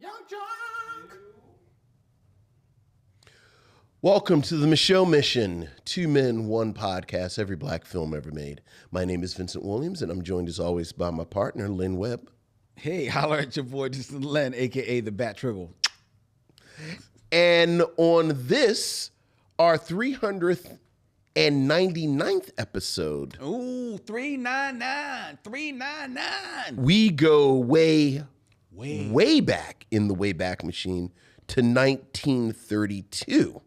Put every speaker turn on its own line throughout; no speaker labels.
Young Junk.
Welcome to the Micheaux Mission, 2 men, 1 podcast, every black film ever made. My name is Vincent Williams, and I'm joined as always by my partner, Lynn Webb.
Hey, holler at your boy, this is Len, a.k.a. the Bat Tribble.
And on this, our 399th episode.
Ooh, 399.
We go way back in the Wayback Machine to 1932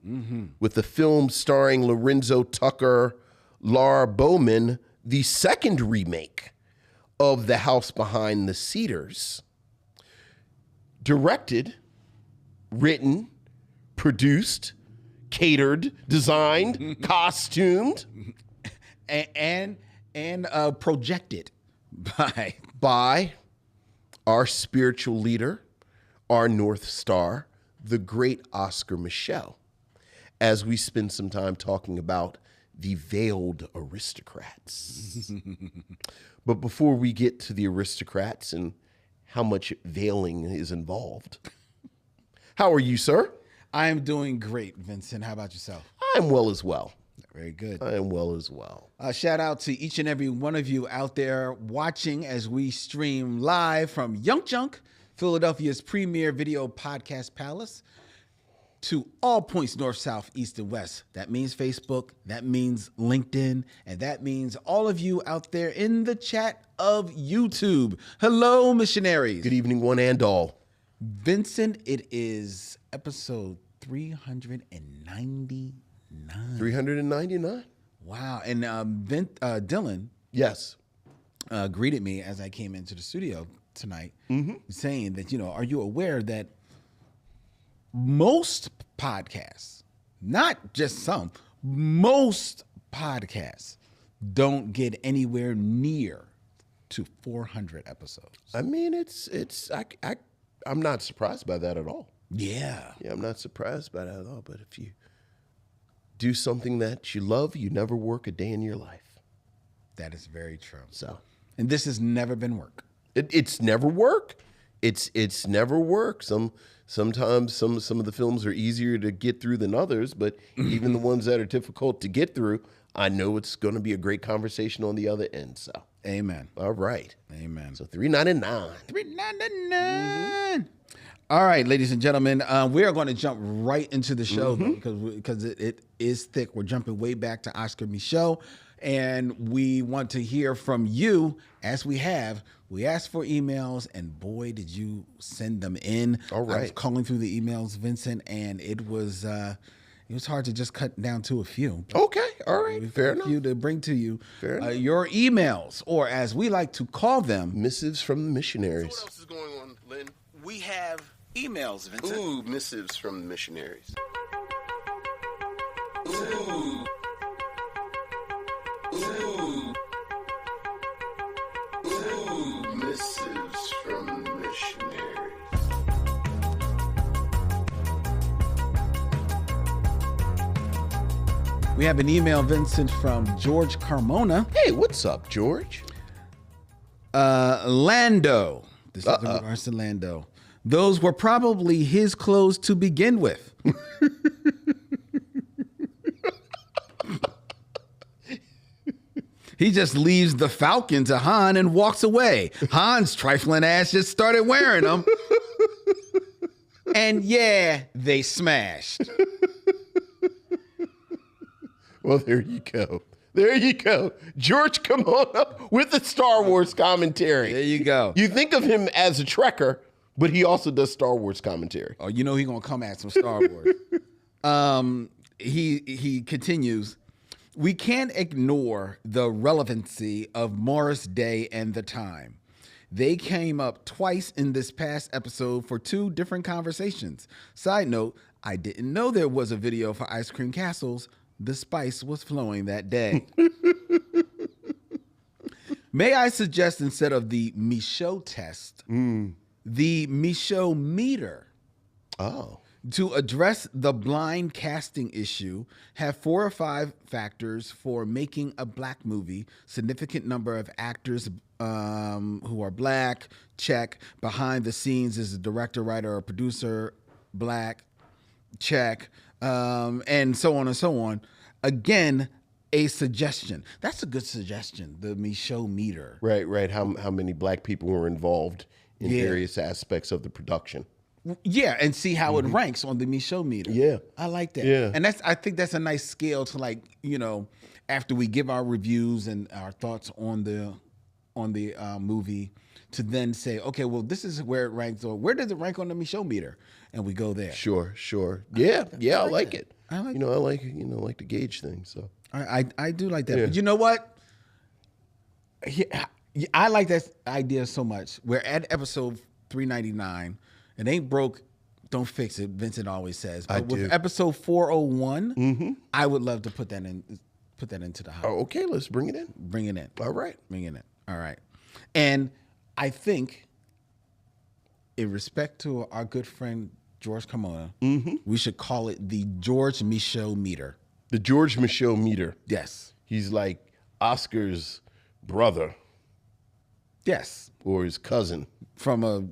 with the film starring Lorenzo Tucker, Laura Bowman, the second remake of The House Behind the Cedars. Directed, written, produced, catered, designed, costumed,
And projected
by our spiritual leader, our North Star, the great Oscar Micheaux, as we spend some time talking about the veiled aristocrats. But before we get to the aristocrats and how much veiling is involved, how are you, sir?
I am doing great, Vincent. How about yourself?
I'm well as well.
Very good.
I am well as well.
Shout out to each and every one of you out there watching as we stream live from Young Junk, Philadelphia's premier video podcast palace, to all points north, south, east, and west. That means Facebook, that means LinkedIn, and that means all of you out there in the chat of YouTube. Hello, missionaries.
Good evening, one and all.
Vincent, it is episode 399.
399?
Wow. And Dylan
Yes.
greeted me as I came into the studio tonight, saying that, are you aware that most podcasts, not just some, most podcasts don't get anywhere near to 400 episodes.
I mean, I'm not surprised by that at all.
Yeah.
Yeah, I'm not surprised by that at all. But if you do something that you love, you never work a day in your life.
That is very true.
So,
And this has never been work.
it's never work. It's never work. Sometimes some of the films are easier to get through than others, but even the ones that are difficult to get through, I know it's going to be a great conversation on the other end. So,
Amen.
all right.
Amen.
So 399.
399. All right, ladies and gentlemen, we are going to jump right into the show though, because it is thick. We're jumping way back to Oscar Micheaux, and we want to hear from you as we have. We asked for emails, and boy, did you send them in.
All right.
I was calling through the emails, Vincent, and it was hard to just cut down to a few.
Okay. All right. Fair
A
enough.
few to bring to you.
Fair enough.
Your emails, or as we like to call them,
Missives from the missionaries.
So what else is going on, Lynn?
we have emails, Vincent.
Ooh, missives from the missionaries. Ooh, missives from the missionaries.
We have an email, Vincent, from George Carmona.
Hey, what's up, George?
Lando. This is in regards to Lando. Those were probably his clothes to begin with. He just leaves the Falcon to Han and walks away. Han's trifling ass just started wearing them. And yeah, they smashed.
Well, there you go. There you go. George, come on up with the Star Wars commentary.
There you go.
You think of him as a Trekker, but he also does Star Wars commentary.
Oh, you know he's gonna come at some Star Wars. He continues. We can't ignore the relevancy of Morris Day and the time. They came up twice in this past episode for 2 different conversations. Side note, I didn't know there was a video for Ice Cream Castles. The spice was flowing that day. May I suggest, instead of the Micheaux test, the Micheaux meter?
Oh.
To address the blind casting issue, have 4 or 5 factors for making a black movie, significant number of actors who are black, check. Behind the scenes is a director, writer, or producer, black, check, and so on and so on. Again, a suggestion. That's a good suggestion, the Micheaux meter.
Right. How many black people were involved in various aspects of the production?
Yeah, and see how it ranks on the Micheaux meter.
Yeah.
I like that.
Yeah.
And I think that's a nice scale to, like, you know, after we give our reviews and our thoughts on the movie, to then say, okay, well, this is where it ranks, or where does it rank on the Micheaux meter? And we go there.
Sure. Yeah, I like it.
I like
I like like to gauge things. So
I do like that.
Yeah.
But you know what? I like that idea so much. We're at episode 399. It ain't broke, don't fix it. Vincent always says. But with episode 401, I would love to put that into the house.
Oh, okay, let's bring it in.
Bring it in.
All right.
Bring it in. All right. And I think, in respect to our good friend George Carmona, we should call it the George Micheaux meter.
The George Micheaux meter.
Yes.
He's like Oscar's brother.
Yes.
Or his cousin.
From a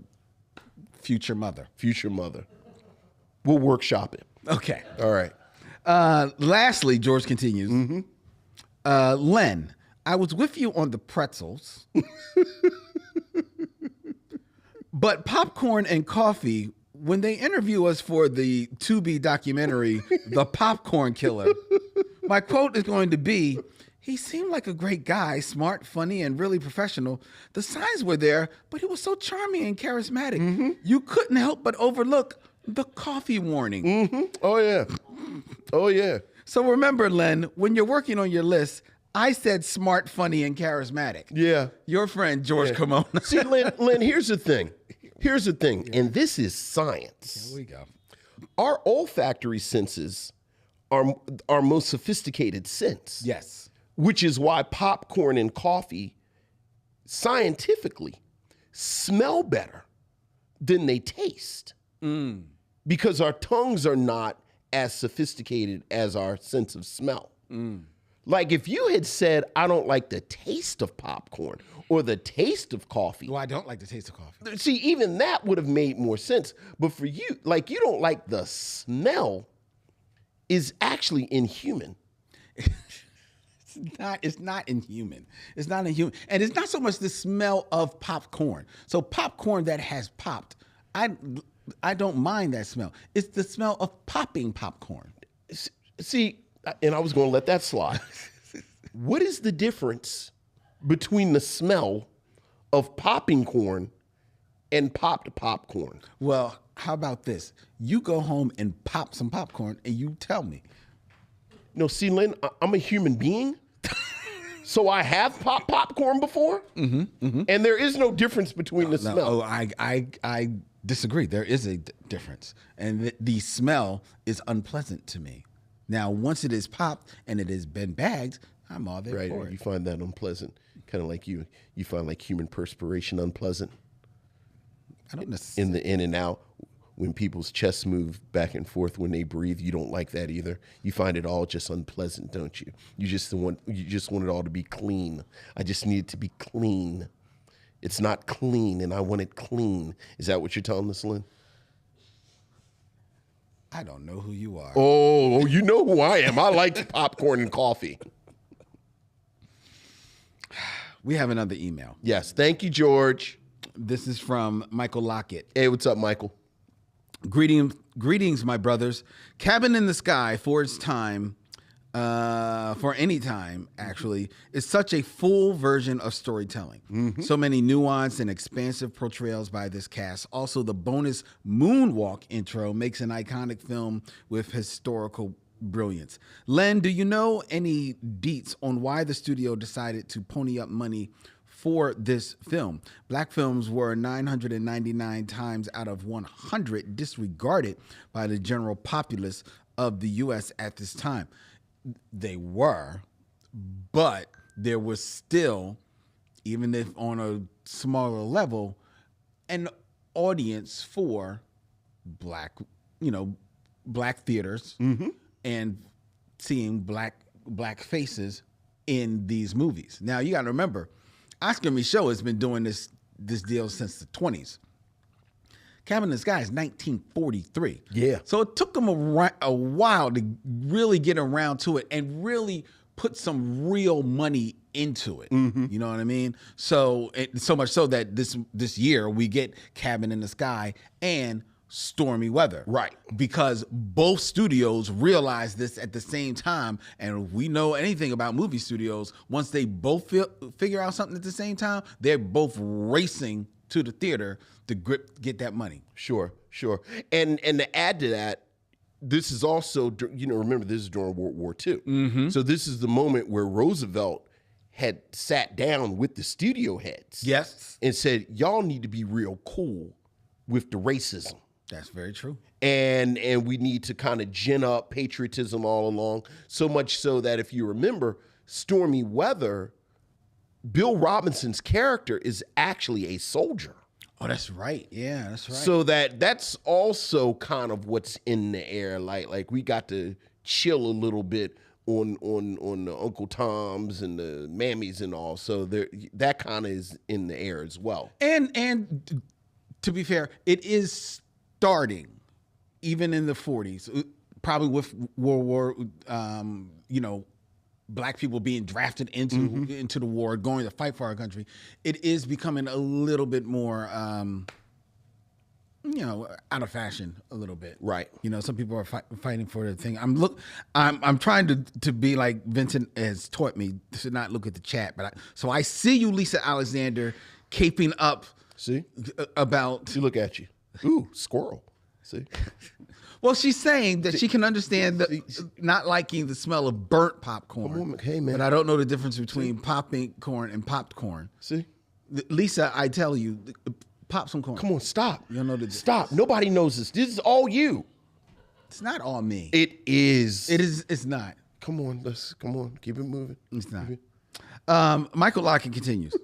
future mother.
We'll workshop it.
Okay.
All right.
Lastly, George continues. Len, I was with you on the pretzels, but popcorn and coffee, when they interview us for the to-be documentary, The Popcorn Killer, my quote is going to be, he seemed like a great guy, smart, funny, and really professional. The signs were there, but he was so charming and charismatic. You couldn't help but overlook the coffee warning.
Oh, yeah.
So remember, Len, when you're working on your list, I said smart, funny, and charismatic.
Yeah.
Your friend, George Carmona.
See, Len, here's the thing. And this is science.
Here we go.
Our olfactory senses are our most sophisticated sense.
Yes.
Which is why popcorn and coffee scientifically smell better than they taste. Because our tongues are not as sophisticated as our sense of smell. Like if you had said, I don't like the taste of popcorn or the taste of coffee.
Well, I don't like the taste of coffee.
See, even that would have made more sense. But for you, like you don't like the smell is actually inhuman.
It's not inhuman. It's not inhuman. And it's not so much the smell of popcorn. So popcorn that has popped, I don't mind that smell. It's the smell of popping popcorn.
See, and I was going to let that slide. What is the difference between the smell of popping corn and popped popcorn?
Well, how about this? You go home and pop some popcorn and you tell me.
No, see, Lynn, I'm a human being. So I have popped popcorn before. And there is no difference between the smell.
Oh, I disagree. There is a difference. And the smell is unpleasant to me. Now, once it is popped and it has been bagged, I'm all there for it.
You find that unpleasant. Kind of like you find like human perspiration unpleasant.
I don't necessarily.
In and out, when people's chests move back and forth when they breathe, you don't like that either. You find it all just unpleasant, don't you? You just want it all to be clean. I just need it to be clean. It's not clean, and I want it clean. Is that what you're telling us, Lynn?
I don't know who you are.
Oh, you know who I am. I like popcorn and coffee.
We have another email.
Yes. Thank you, George.
This is from Michael Lockett.
Hey, what's up, Michael?
Greetings, my brothers. Cabin in the Sky, for its time, for any time, actually, is such a full version of storytelling. So many nuanced and expansive portrayals by this cast. Also, the bonus Moonwalk intro makes an iconic film with historical brilliance. Len, do you know any deets on why the studio decided to pony up money for this film? Black films were 999 times out of 100 disregarded by the general populace of the U.S. at this time. They were, but there was still, even if on a smaller level, an audience for black theaters and seeing black faces in these movies. Now you got to remember, Oscar Micheaux has been doing this deal since the 20s. Cabin in the Sky is 1943.
Yeah.
So it took them a while to really get around to it and really put some real money into it. You know what I mean? So so much so that this year we get Cabin in the Sky and Stormy Weather.
Right.
Because both studios realized this at the same time. And if we know anything about movie studios, once they both figure out something at the same time, they're both racing to the theater to get that money.
Sure. And to add to that, this is also, remember, this is during World War II. So this is the moment where Roosevelt had sat down with the studio heads.
Yes.
And said, y'all need to be real cool with the racism.
That's very true.
And we need to kind of gin up patriotism all along. So much so that if you remember, Stormy Weather, Bill Robinson's character is actually a soldier.
Oh, that's right. Yeah, that's right.
So that's also kind of what's in the air. Like we got to chill a little bit on the Uncle Toms and the Mammies and all. So that kind of is in the air as well.
And to be fair, it is starting even in the 40s, probably with World War, black people being drafted into the war, going to fight for our country. It is becoming a little bit more, out of fashion a little bit.
Right.
Some people are fighting for the thing. I'm trying to be like Vincent has taught me to not look at the chat, so I see you, Lisa Alexander, caping up.
See
about.
She look at you. Ooh, squirrel. See.
Well, she's saying that she can understand not liking the smell of burnt popcorn.
Hey, man.
But I don't know the difference between popping corn and popped corn.
See?
Lisa, I tell you, pop some corn.
Come on, stop.
You don't know the difference.
Stop. Nobody knows this. This is all you.
It's not all me.
It is.
It's not.
Come on. Keep it moving.
It's not. Michael Lockett continues.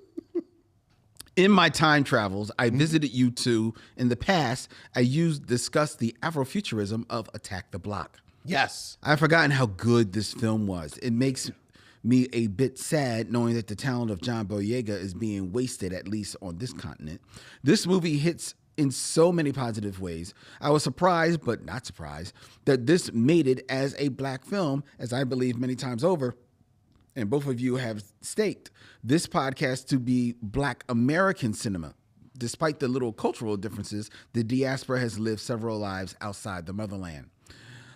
In my time travels, I visited U2. In the past, I discussed the Afrofuturism of Attack the Block.
Yes.
I've forgotten how good this film was. It makes me a bit sad knowing that the talent of John Boyega is being wasted, at least on this continent. This movie hits in so many positive ways. I was surprised, but not surprised, that this made it as a black film, as I believe many times over, and both of you have staked this podcast to be Black American cinema. Despite the little cultural differences, the diaspora has lived several lives outside the motherland.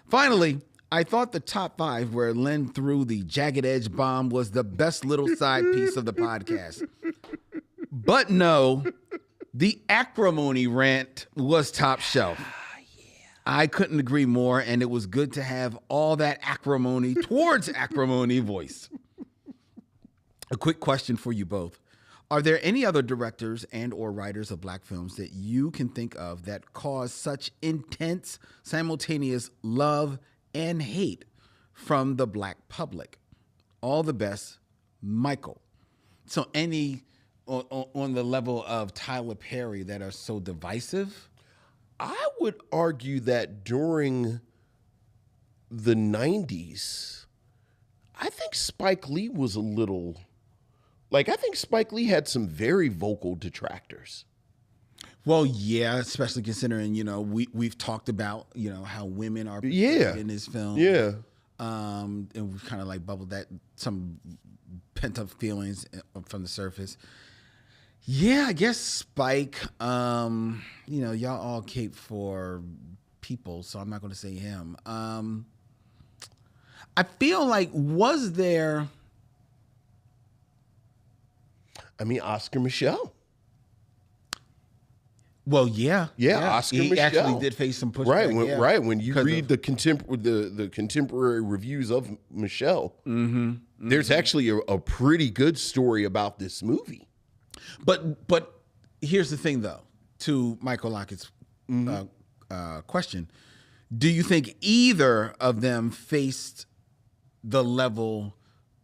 Finally, I thought the top 5 where Len threw the jagged edge bomb was the best little side piece of the podcast. But no, the acrimony rant was top shelf. I couldn't agree more, and it was good to have all that acrimony towards acrimony voice. A quick question for you both. Are there any other directors and or writers of black films that you can think of that cause such intense, simultaneous love and hate from the black public? All the best, Michael. So any on the level of Tyler Perry that are so divisive?
I would argue that during the 90s, I think Spike Lee was a little... I think Spike Lee had some very vocal detractors.
Well, yeah, especially considering, we've talked about, how women are portrayed in his film.
Yeah.
And we've kind of bubbled that, some pent-up feelings from the surface. Yeah, I guess Spike, y'all all cape for people, so I'm not going to say him. I feel like, was there...
Oscar Micheaux.
Well, yeah.
Oscar Micheaux.
He actually did face some pushback.
Right. When you read the contemporary reviews of Micheaux, there's actually a pretty good story about this movie.
But here's the thing, though, to Michael Lockett's question. Do you think either of them faced the level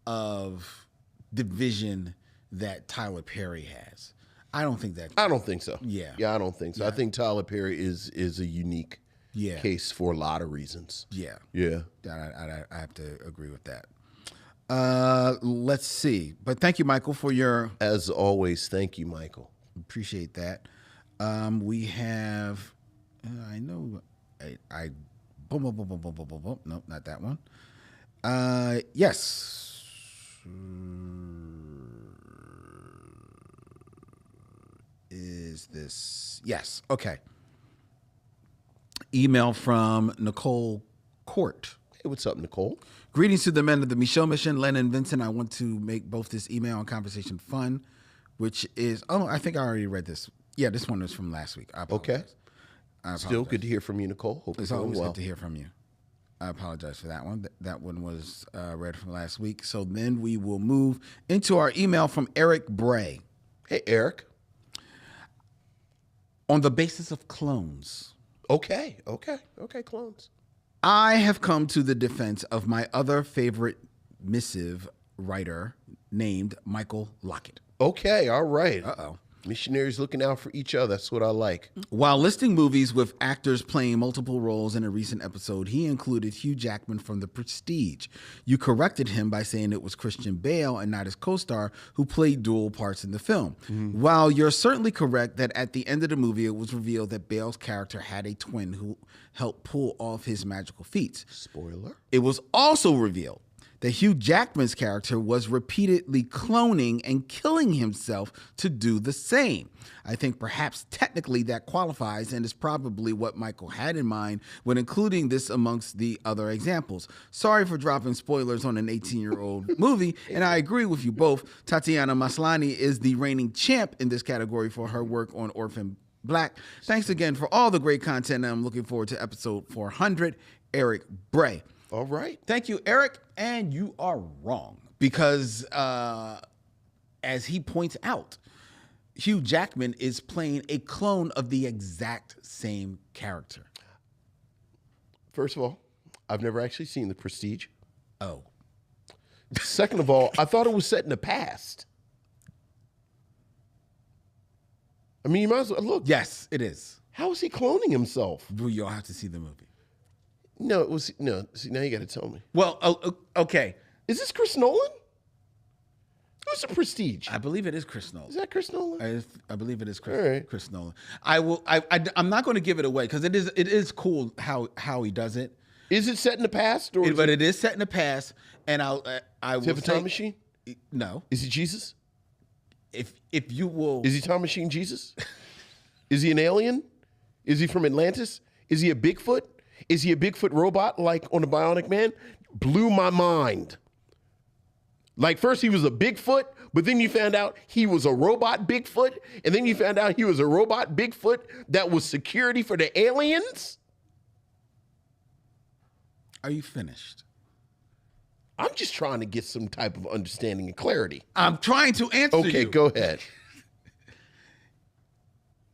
of division that Tyler Perry has? I don't think that.
I don't think so.
Yeah,
I don't think so. Yeah. I think Tyler Perry is a unique case for a lot of reasons.
Yeah.
I
have to agree with that. Let's see. But thank you, Michael, for your.
As always, thank you, Michael.
Appreciate that. We have. I know. I. Boom, boom, boom, boom, boom, boom, boom, boom. Nope, not that one. Yes. Is this? Yes. Okay. Email from Nicole Court.
Hey, what's up, Nicole?
Greetings to the men of the Micheaux mission, Len and Vincent. I want to make both this email and conversation fun, which is, I think I already read this. Yeah, this one was from last week. I apologize.
Okay. Still good to hear from you, Nicole. Hope
It's
you're doing
always
well.
good to hear from you. I apologize for that one. That one was read from last week. So then we will move into our email from Eric Bray.
Hey, Eric.
On the basis of clones,
Okay, clones.
I have come to the defense of my other favorite missive writer named Michael Lockett.
Okay, all right.
Uh-oh.
Missionaries looking out for each other. That's what I like.
While listing movies with actors playing multiple roles in a recent episode, he included Hugh Jackman from The Prestige. You corrected him by saying it was Christian Bale and not his co-star who played dual parts in the film. While you're certainly correct that at the end of the movie it was revealed that Bale's character had a twin who helped pull off his magical feats.
Spoiler.
It was also revealed that Hugh Jackman's character was repeatedly cloning and killing himself to do the same. I think perhaps technically that qualifies and is probably what Michael had in mind when including this amongst the other examples. Sorry for dropping spoilers on an 18-year-old movie, and I agree with you both. Tatiana Maslany is the reigning champ in this category for her work on Orphan Black. Thanks again for all the great content, and I'm looking forward to episode 400. Eric Bray.
All right.
Thank you, Eric. And you are wrong because, as he points out, Hugh Jackman is playing a clone of the exact same character.
First of all, I've never actually seen The Prestige.
Oh.
Second of all, I thought it was set in the past. I mean, you might as well look.
Yes, it is.
How is he cloning himself?
Well, you'll have to see the movie.
No, it was no. See, now you got to tell me.
Well, okay.
Is this Chris Nolan? Who's The Prestige?
I believe it is Chris Nolan.
Is that Chris Nolan?
I believe it is
All right.
Chris Nolan. I'm not going to give it away because it is cool how he does it.
Is it set in the past or?
But it is set in the past, and I
Does
will
he have a
say,
time machine?
No.
Is he Jesus?
If you will,
Is he time machine Jesus? Is he an alien? Is he from Atlantis? Is he a Bigfoot? Is he a Bigfoot robot like on the Bionic Man? Blew my mind. Like first he was a Bigfoot, but then you found out he was a robot Bigfoot, and then you found out he was a robot Bigfoot that was security for the aliens.
Are you finished?
I'm just trying to get some type of understanding and clarity.
I'm trying to answer you.
Okay, go ahead.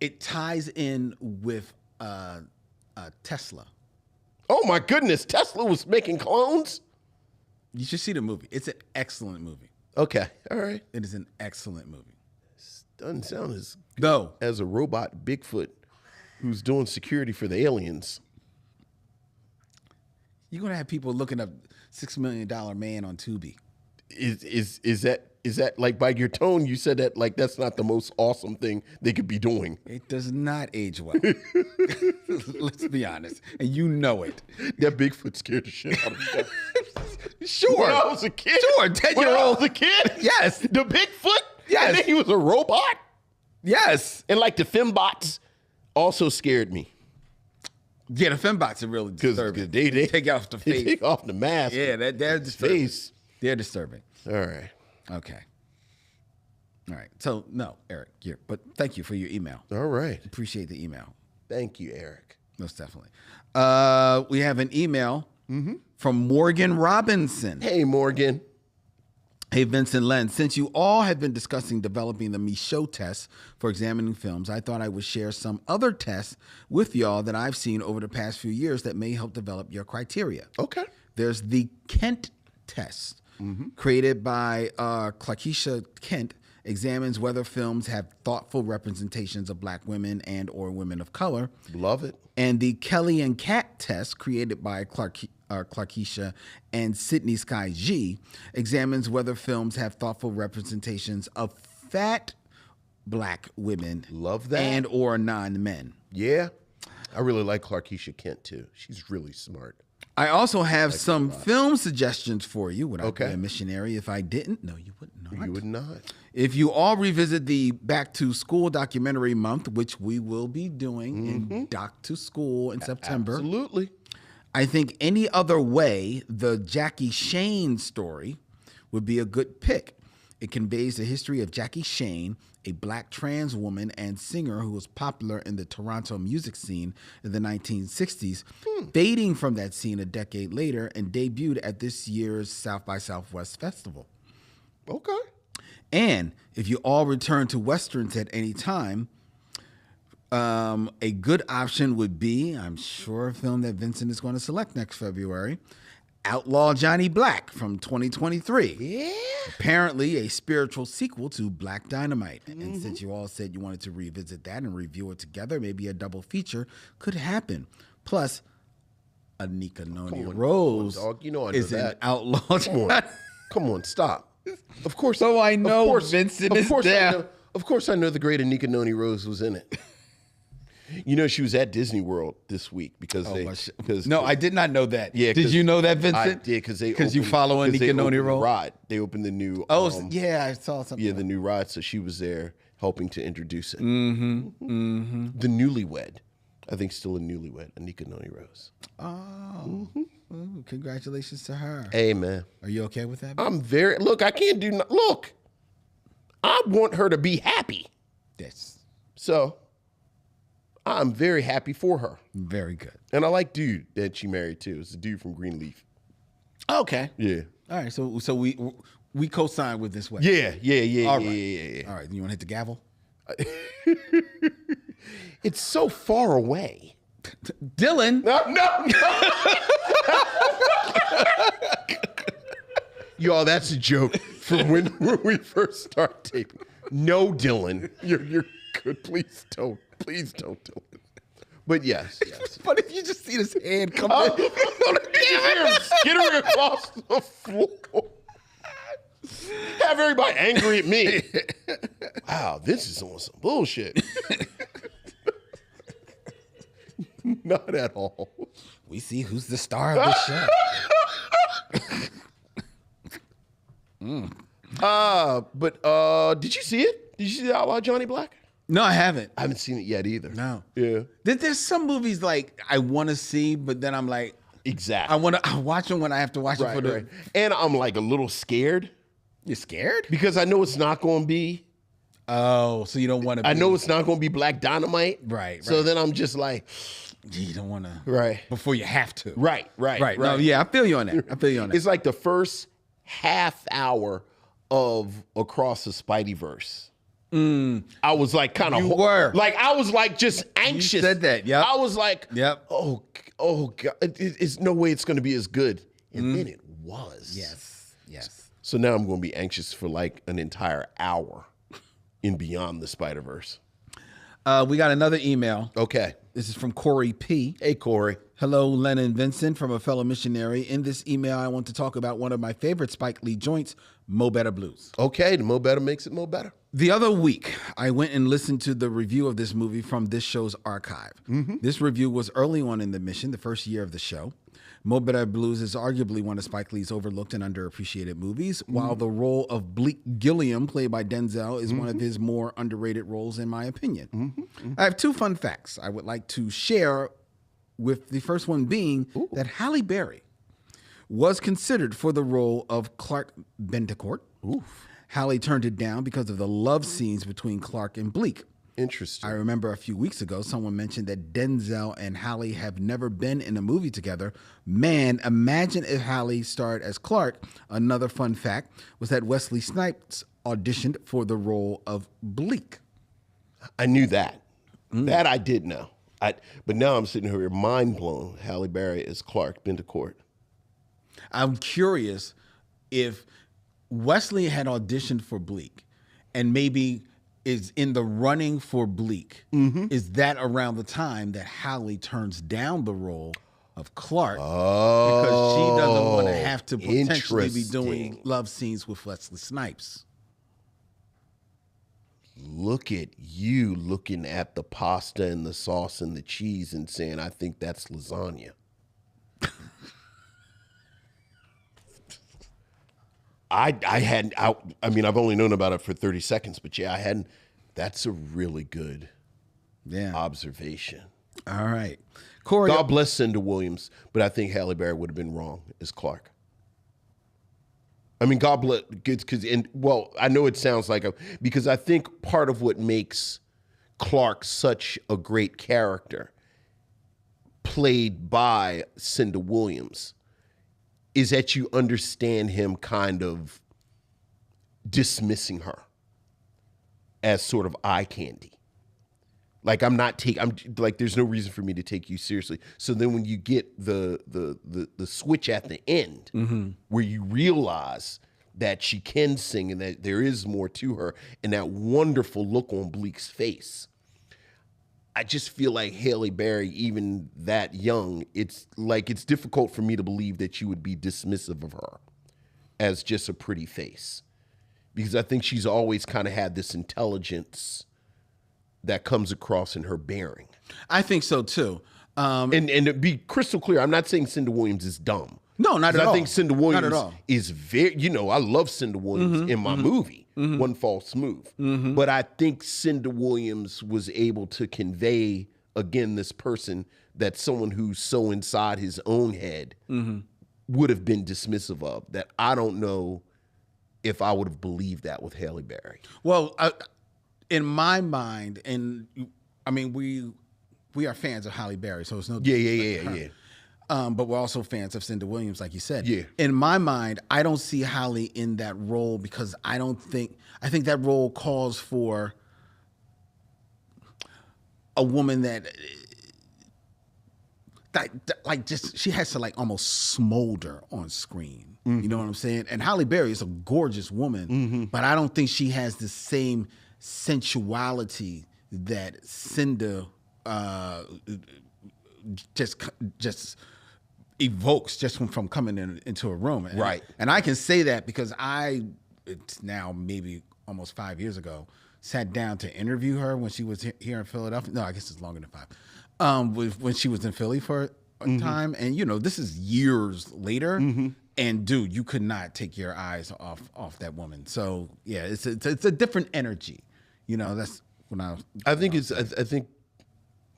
It ties in with Tesla.
Oh my goodness, Tesla was making clones?
You should see the movie. It's an excellent movie.
Okay, all right.
It is an excellent movie.
Doesn't sound as
No.
as a robot Bigfoot who's doing security for the aliens.
You're going to have people looking up $6 Million Man on Tubi.
Is that like by your tone you said that like that's not the most awesome thing they could be doing?
It does not age well. Let's be honest. And you know it.
That Bigfoot scared the shit out of me.
Sure.
When I was a kid.
Sure, 10-year-old.
When I was a kid.
Yes.
The Bigfoot.
Yes.
And then he was a robot.
Yes.
And like the fembots also scared me.
Yeah, the fembots are really disturbing.
They
take off the
They
face.
take off the mask.
Yeah, they're disturbing.
Face.
They're disturbing.
All right.
Okay. All right. So, no, Eric, but thank you for your email.
All right.
Appreciate the email.
Thank you, Eric.
Most definitely. We have an email from Morgan Robinson.
Hey, Morgan.
Hey, Vincent Len, since you all have been discussing developing the Micheaux test for examining films, I thought I would share some other tests with y'all that I've seen over the past few years that may help develop your criteria.
Okay.
There's the Kent test, created by Clarkeisha Kent, examines whether films have thoughtful representations of Black women and or women of color.
Love it.
And the Kelly and Kat test, created by Clarkeisha, and Sydney Sky G, examines whether films have thoughtful representations of fat black women,
Love that.
and or non-men.
Yeah. I really like Clarkeisha Kent, too. She's really smart.
I also have some film suggestions for you. Would I be
Okay.
a missionary if I didn't? No, you would not.
You would not.
If you all revisit the Back to School documentary month, which we will be doing in Doc to School in September,
Absolutely.
I think Any Other Way, the Jackie Shane story, would be a good pick. It conveys the history of Jackie Shane, a black trans woman and singer who was popular in the Toronto music scene in the 1960s, fading from that scene a decade later and debuted at this year's South by Southwest Festival.
Okay.
And if you all return to Westerns at any time, a good option would be, I'm sure, a film that Vincent is going to select next February, Outlaw Johnny Black from 2023.
Yeah.
Apparently a spiritual sequel to Black Dynamite. And since you all said you wanted to revisit that and review it together, maybe a double feature could happen. Plus, Anika Noni Rose
dog. You know I know
is an
that.
outlaw.
Come on, stop. Of course.
So I know
of course,
Vincent
of
is
course
down.
Of course I know the great Anika Noni Rose was in it. You know, she was at Disney World this week because
No, I did not know that.
Yeah,
Did you know that, Vincent?
I did because
you follow Anika Noni Rose.
Ride. They opened the new.
Yeah, I saw something.
Yeah, the new ride. So she was there helping to introduce it. The newlywed, I think, still a newlywed, Anika Noni Rose.
Oh, Well, congratulations to her.
Amen.
Are you okay with that?
I'm very I can't do look. I want her to be happy,
Yes,
so I'm very happy for her.
very good.
And I like dude that she married too. It's a dude from Greenleaf.
Okay.
Yeah.
All right. So we co-sign with this way.
Yeah.
All right.
Yeah.
All right. You want to hit the gavel?
It's so far away.
Dylan.
No. Y'all, that's a joke from when we first started taping. No, Dylan. You're good. Please don't, Dylan. But yes.
But if you just see this hand come
I'm
in.
gonna hear him skittering across the floor. Have everybody angry at me. Wow, this is on some bullshit. Not at all.
We see who's the star of the show.
But did you see it? Did you see the Outlaw Johnny Black?
No, I haven't.
I haven't seen it yet either.
No.
Yeah.
There's some movies like I want to see, but then I'm like,
Exactly.
I watch them when I have to watch it for the.
Right. And I'm like a little scared
You're scared?
because I know it's not going to be.
Oh, so you don't want to.
I know it's not going to be Black Dynamite.
Right.
So then I'm just like,
You don't want to.
right.
Before you have to.
Right.
No, yeah, I feel you on that.
It's like the first half hour of Across the Spideyverse. I was like kind of
You were.
like I was like just anxious.
said that, yep.
I was like,
Yep.
Oh God, it's no way it's going to be as good, and then it was.
Yes.
So now I'm going to be anxious for like an entire hour in Beyond the Spider-Verse.
We got another email.
Okay.
This is from Corey P.
Hey, Corey.
Hello, Len and Vincent, from a fellow missionary. In this email, I want to talk about one of my favorite Spike Lee joints, Mo Better Blues.
Okay, the Mo Better makes it Mo Better.
The other week, I went and listened to the review of this movie from this show's archive. This review was early on in the mission, the first year of the show. Mo Better Blues is arguably one of Spike Lee's overlooked and underappreciated movies, while the role of Bleak Gilliam, played by Denzel, is one of his more underrated roles, in my opinion. I have two fun facts I would like to share, with the first one being that Halle Berry was considered for the role of Clark Bentecourt. Halle turned it down because of the love scenes between Clark and Bleak.
Interesting.
I remember a few weeks ago, someone mentioned that Denzel and Halle have never been in a movie together. Man, imagine if Halle starred as Clark. Another fun fact was that Wesley Snipes auditioned for the role of Bleak.
I knew that. That I did know. But now I'm sitting here mind blown. Halle Berry is Clark Bentecourt.
I'm curious if Wesley had auditioned for Bleak and maybe is in the running for Bleak. Is that around the time that Halle turns down the role of Clark because she doesn't want to have to potentially be
interesting.
doing love scenes with Wesley Snipes.
Look at you looking at the pasta and the sauce and the cheese and saying, I think that's lasagna. I mean, I've only known about it for 30 seconds, but yeah, I hadn't. That's a really good observation.
All right. Corey.
God bless Cinda Williams, but I think Halle Berry would have been wrong as Clark. I mean, God bless, well, I know it sounds like because I think part of what makes Clark such a great character, played by Cinda Williams, is that you understand him kind of dismissing her as sort of eye candy. Like I'm like, there's no reason for me to take you seriously. So then when you get the switch at the end, where you realize that she can sing and that there is more to her, and that wonderful look on Bleak's face, I just feel like Halle Berry, even that young, it's difficult for me to believe that you would be dismissive of her as just a pretty face, because I think she's always kind of had this intelligence that comes across in her bearing.
I think so too.
And to be crystal clear, I'm not saying Cinda Williams is dumb.
No, not at all.
I think Cinda Williams
Not at all.
is very, I love Cinda Williams in my movie, One False Move. But I think Cinda Williams was able to convey, again, this person that someone who's so inside his own head would have been dismissive of, that I don't know if I would have believed that with Halle Berry.
Well, in my mind, and I mean, we are fans of Halle Berry, so it's no
Yeah.
But we're also fans of Cinda Williams, like you said.
Yeah.
In my mind, I don't see Halle in that role because I think that role calls for a woman that just she has to like almost smolder on screen. You know what I'm saying? And Halle Berry is a gorgeous woman, but I don't think she has the same sensuality that Cinda just evokes just from coming into a room.
Right.
And I can say that because it's now maybe almost 5 years ago, sat down to interview her when she was here in Philadelphia. No, I guess it's longer than 5. When she was in Philly for a time. And, this is years later. And, dude, you could not take your eyes off that woman. So, yeah, it's a different energy. That's when I think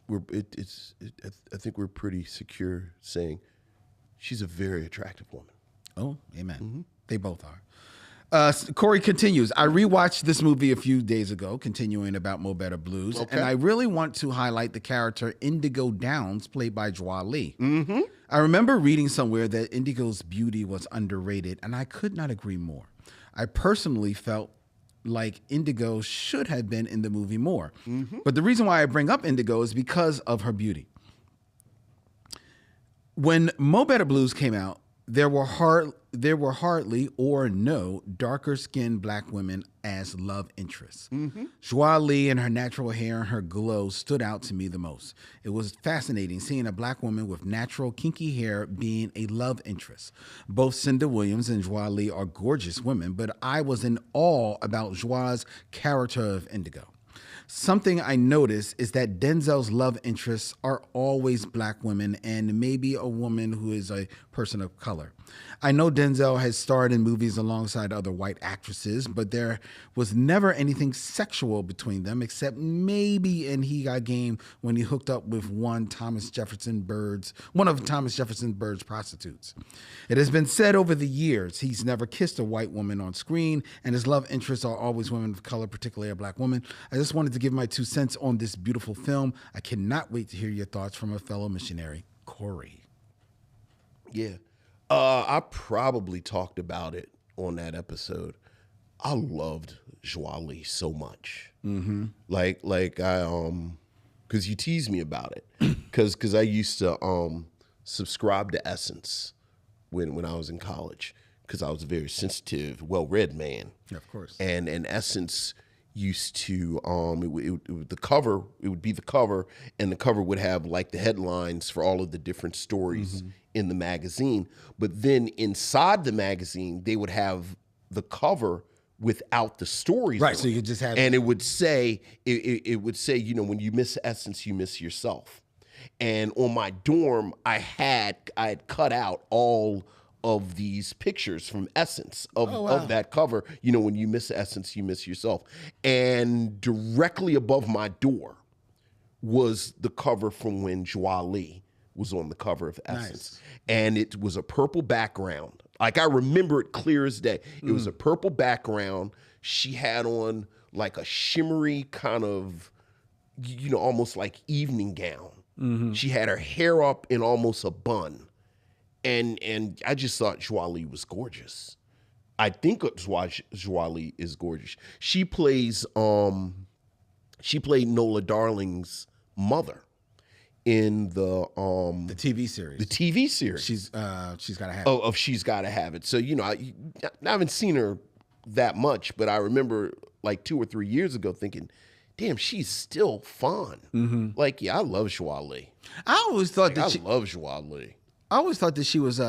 we're pretty secure saying she's a very attractive woman.
Oh, amen. They both are. Corey continues, I rewatched this movie a few days ago, continuing about Mo Better Blues, and I really want to highlight the character Indigo Downs, played by Joie Lee. I remember reading somewhere that Indigo's beauty was underrated, and I could not agree more. I personally felt like Indigo should have been in the movie more. But the reason why I bring up Indigo is because of her beauty. When Mo Better Blues came out, there were hardly or no darker-skinned black women as love interests. Joie Lee and her natural hair and her glow stood out to me the most. It was fascinating seeing a black woman with natural kinky hair being a love interest. Both Cinda Williams and Joie Lee are gorgeous women, but I was in awe about Joie's character of Indigo. Something I noticed is that Denzel's love interests are always black women and maybe a woman who is a person of color. I know Denzel has starred in movies alongside other white actresses, but there was never anything sexual between them except maybe in He Got Game when he hooked up with one of Thomas Jefferson Byrd's prostitutes. It has been said over the years he's never kissed a white woman on screen, and his love interests are always women of color, particularly a black woman. I just wanted to give my 2 cents on this beautiful film. I cannot wait to hear your thoughts from a fellow missionary, Corey.
Yeah. I probably talked about it on that episode. I loved Joie Lee so much. Like I because you teased me about it. Because I used to subscribe to Essence when I was in college, because I was a very sensitive, well-read man.
Yeah, of course.
And in Essence, used to the cover, it would be the cover, and the cover would have like the headlines for all of the different stories in the magazine. But then inside the magazine, they would have the cover without the stories.
Right, so you could just have,
and it would say, it would say, you know, when you miss essence, you miss yourself. And on my dorm, I had cut out all of these pictures from Essence of that cover. You know, when you miss Essence, you miss yourself. And directly above my door was the cover from when Joie Lee was on the cover of Essence. Nice. And it was a purple background. Like, I remember it clear as day. It was a purple background. She had on like a shimmery kind of, you know, almost like evening gown. She had her hair up in almost a bun. And I just thought Joie Lee was gorgeous. I think Joie Lee is gorgeous. She played Nola Darling's mother in the
TV series.
The TV series.
She's Gotta Have It.
Of She's Gotta Have It. So, you know, I haven't seen her that much, but I remember like 2 or 3 years ago thinking, damn, she's still fun. Like, yeah, I love Joie Lee.
I always thought
I love Joie Lee.
I always thought that she was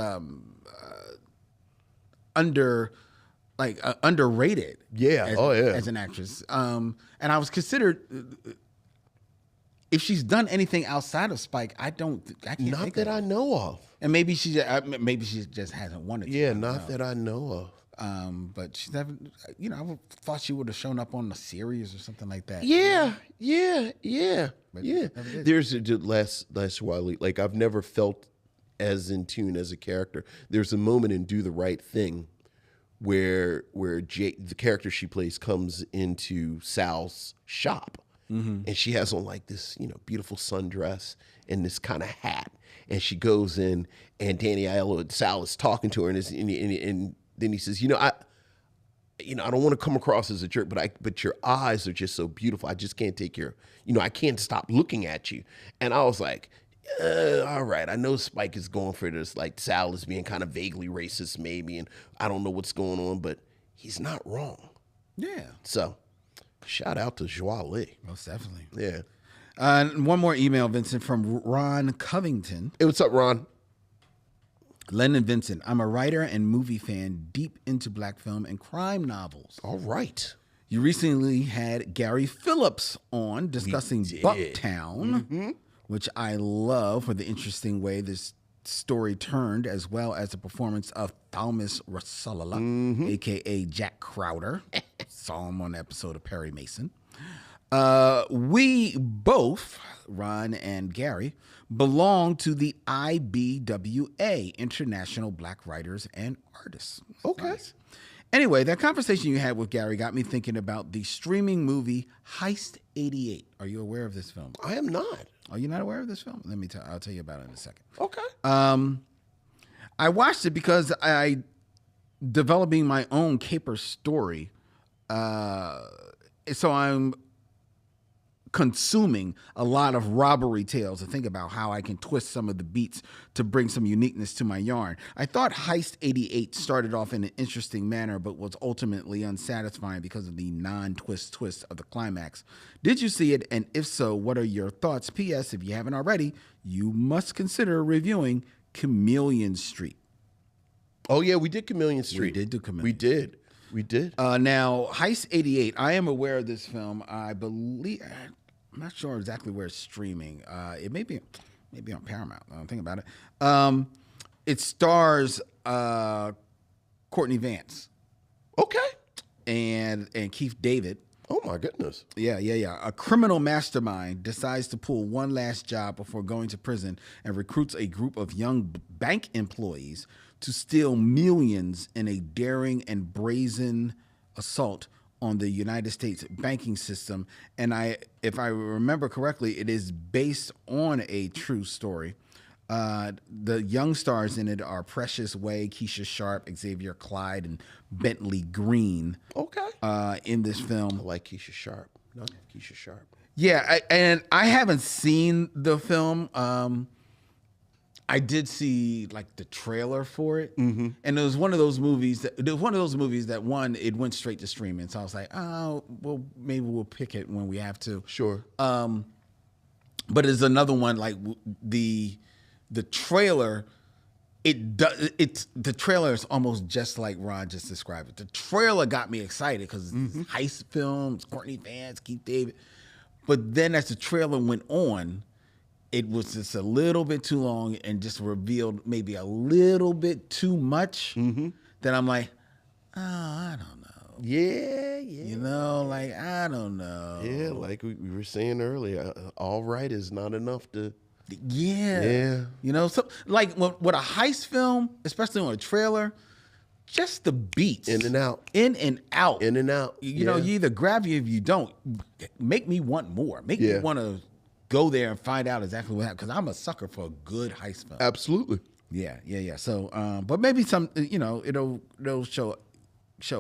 underrated.
Yeah.
As an actress. And I was considered, if she's done anything outside of Spike, I can't
Not
think
that
of
I know of.
And maybe she just hasn't wanted to.
Yeah, not that I know of.
But she's never, you know, I thought she would have shown up on the series or something like that.
Yeah.
But
There's less Wiley. Like, I've never felt as in tune as a character. There's a moment in Do the Right Thing where the character she plays comes into Sal's shop, and she has on like this, you know, beautiful sundress and this kind of hat, and she goes in, and Danny Aiello, Sal is talking to her, and then he says, I don't want to come across as a jerk, but your eyes are just so beautiful. I just can't take I can't stop looking at you. And I was like, all right, I know Spike is going for this, like Sal is being kind of vaguely racist maybe, and I don't know what's going on, but he's not wrong.
Yeah.
So shout out to Joie Lee.
Most definitely.
Yeah.
One more email, Vincent, from Ron Covington.
Hey, what's up, Ron?
Len and Vincent, I'm a writer and movie fan deep into black film and crime novels.
All right.
You recently had Gary Phillips on discussing Bucktown, which I love for the interesting way this story turned, as well as the performance of Thomas Rasulala, a.k.a. Jack Crowder. Saw him on the episode of Perry Mason. We both, Ron and Gary, belong to the IBWA, International Black Writers and Artists.
Okay.
Nice. Anyway, that conversation you had with Gary got me thinking about the streaming movie Heist 88. Are you aware of this film?
I am not.
Are you not aware of this film? I'll tell you about it in a second.
Okay.
I watched it because developing my own caper story. So I'm consuming a lot of robbery tales to think about how I can twist some of the beats to bring some uniqueness to my yarn. I thought Heist 88 started off in an interesting manner, but was ultimately unsatisfying because of the non-twist of the climax. Did you see it? And if so, what are your thoughts? P.S. If you haven't already, you must consider reviewing Chameleon Street.
Oh, yeah, we did Chameleon Street.
We did do Chameleon.
We did.
Now, Heist 88, I am aware of this film. I believe, I'm not sure exactly where it's streaming. It may be on Paramount. I don't think about it. It stars Courtney Vance.
Okay.
And Keith David.
Oh, my goodness.
Yeah. A criminal mastermind decides to pull one last job before going to prison and recruits a group of young bank employees to steal millions in a daring and brazen assault on the United States banking system. And if I remember correctly, it is based on a true story. The young stars in it are Precious Way, Keisha Sharp, Xavier Clyde, and Bentley Green.
Okay.
In this film.
I like Keisha Sharp. Not Keisha Sharp.
Yeah, and I haven't seen the film. I did see like the trailer for it, and it was one of those movies that one, it went straight to streaming. So I was like, oh, well, maybe we'll pick it when we have to.
Sure.
But there's another one like the trailer. The trailer is almost just like Ron just described it. The trailer got me excited because it's heist films, Courtney Vance, Keith David. But then as the trailer went on, it was just a little bit too long and just revealed maybe a little bit too much. That I'm like, oh, I don't know.
Yeah.
You know, like, I don't know.
Yeah, like we were saying earlier, all right is not enough to...
Yeah. You know, so like with a heist film, especially on a trailer, just the beats.
In and out.
In and out.
In and out.
You know, you either grab you if you don't. Make me want more. Make me want to go there and find out exactly what happened. Because I'm a sucker for a good heist film.
Absolutely.
Yeah. So, but maybe some, you know, it'll show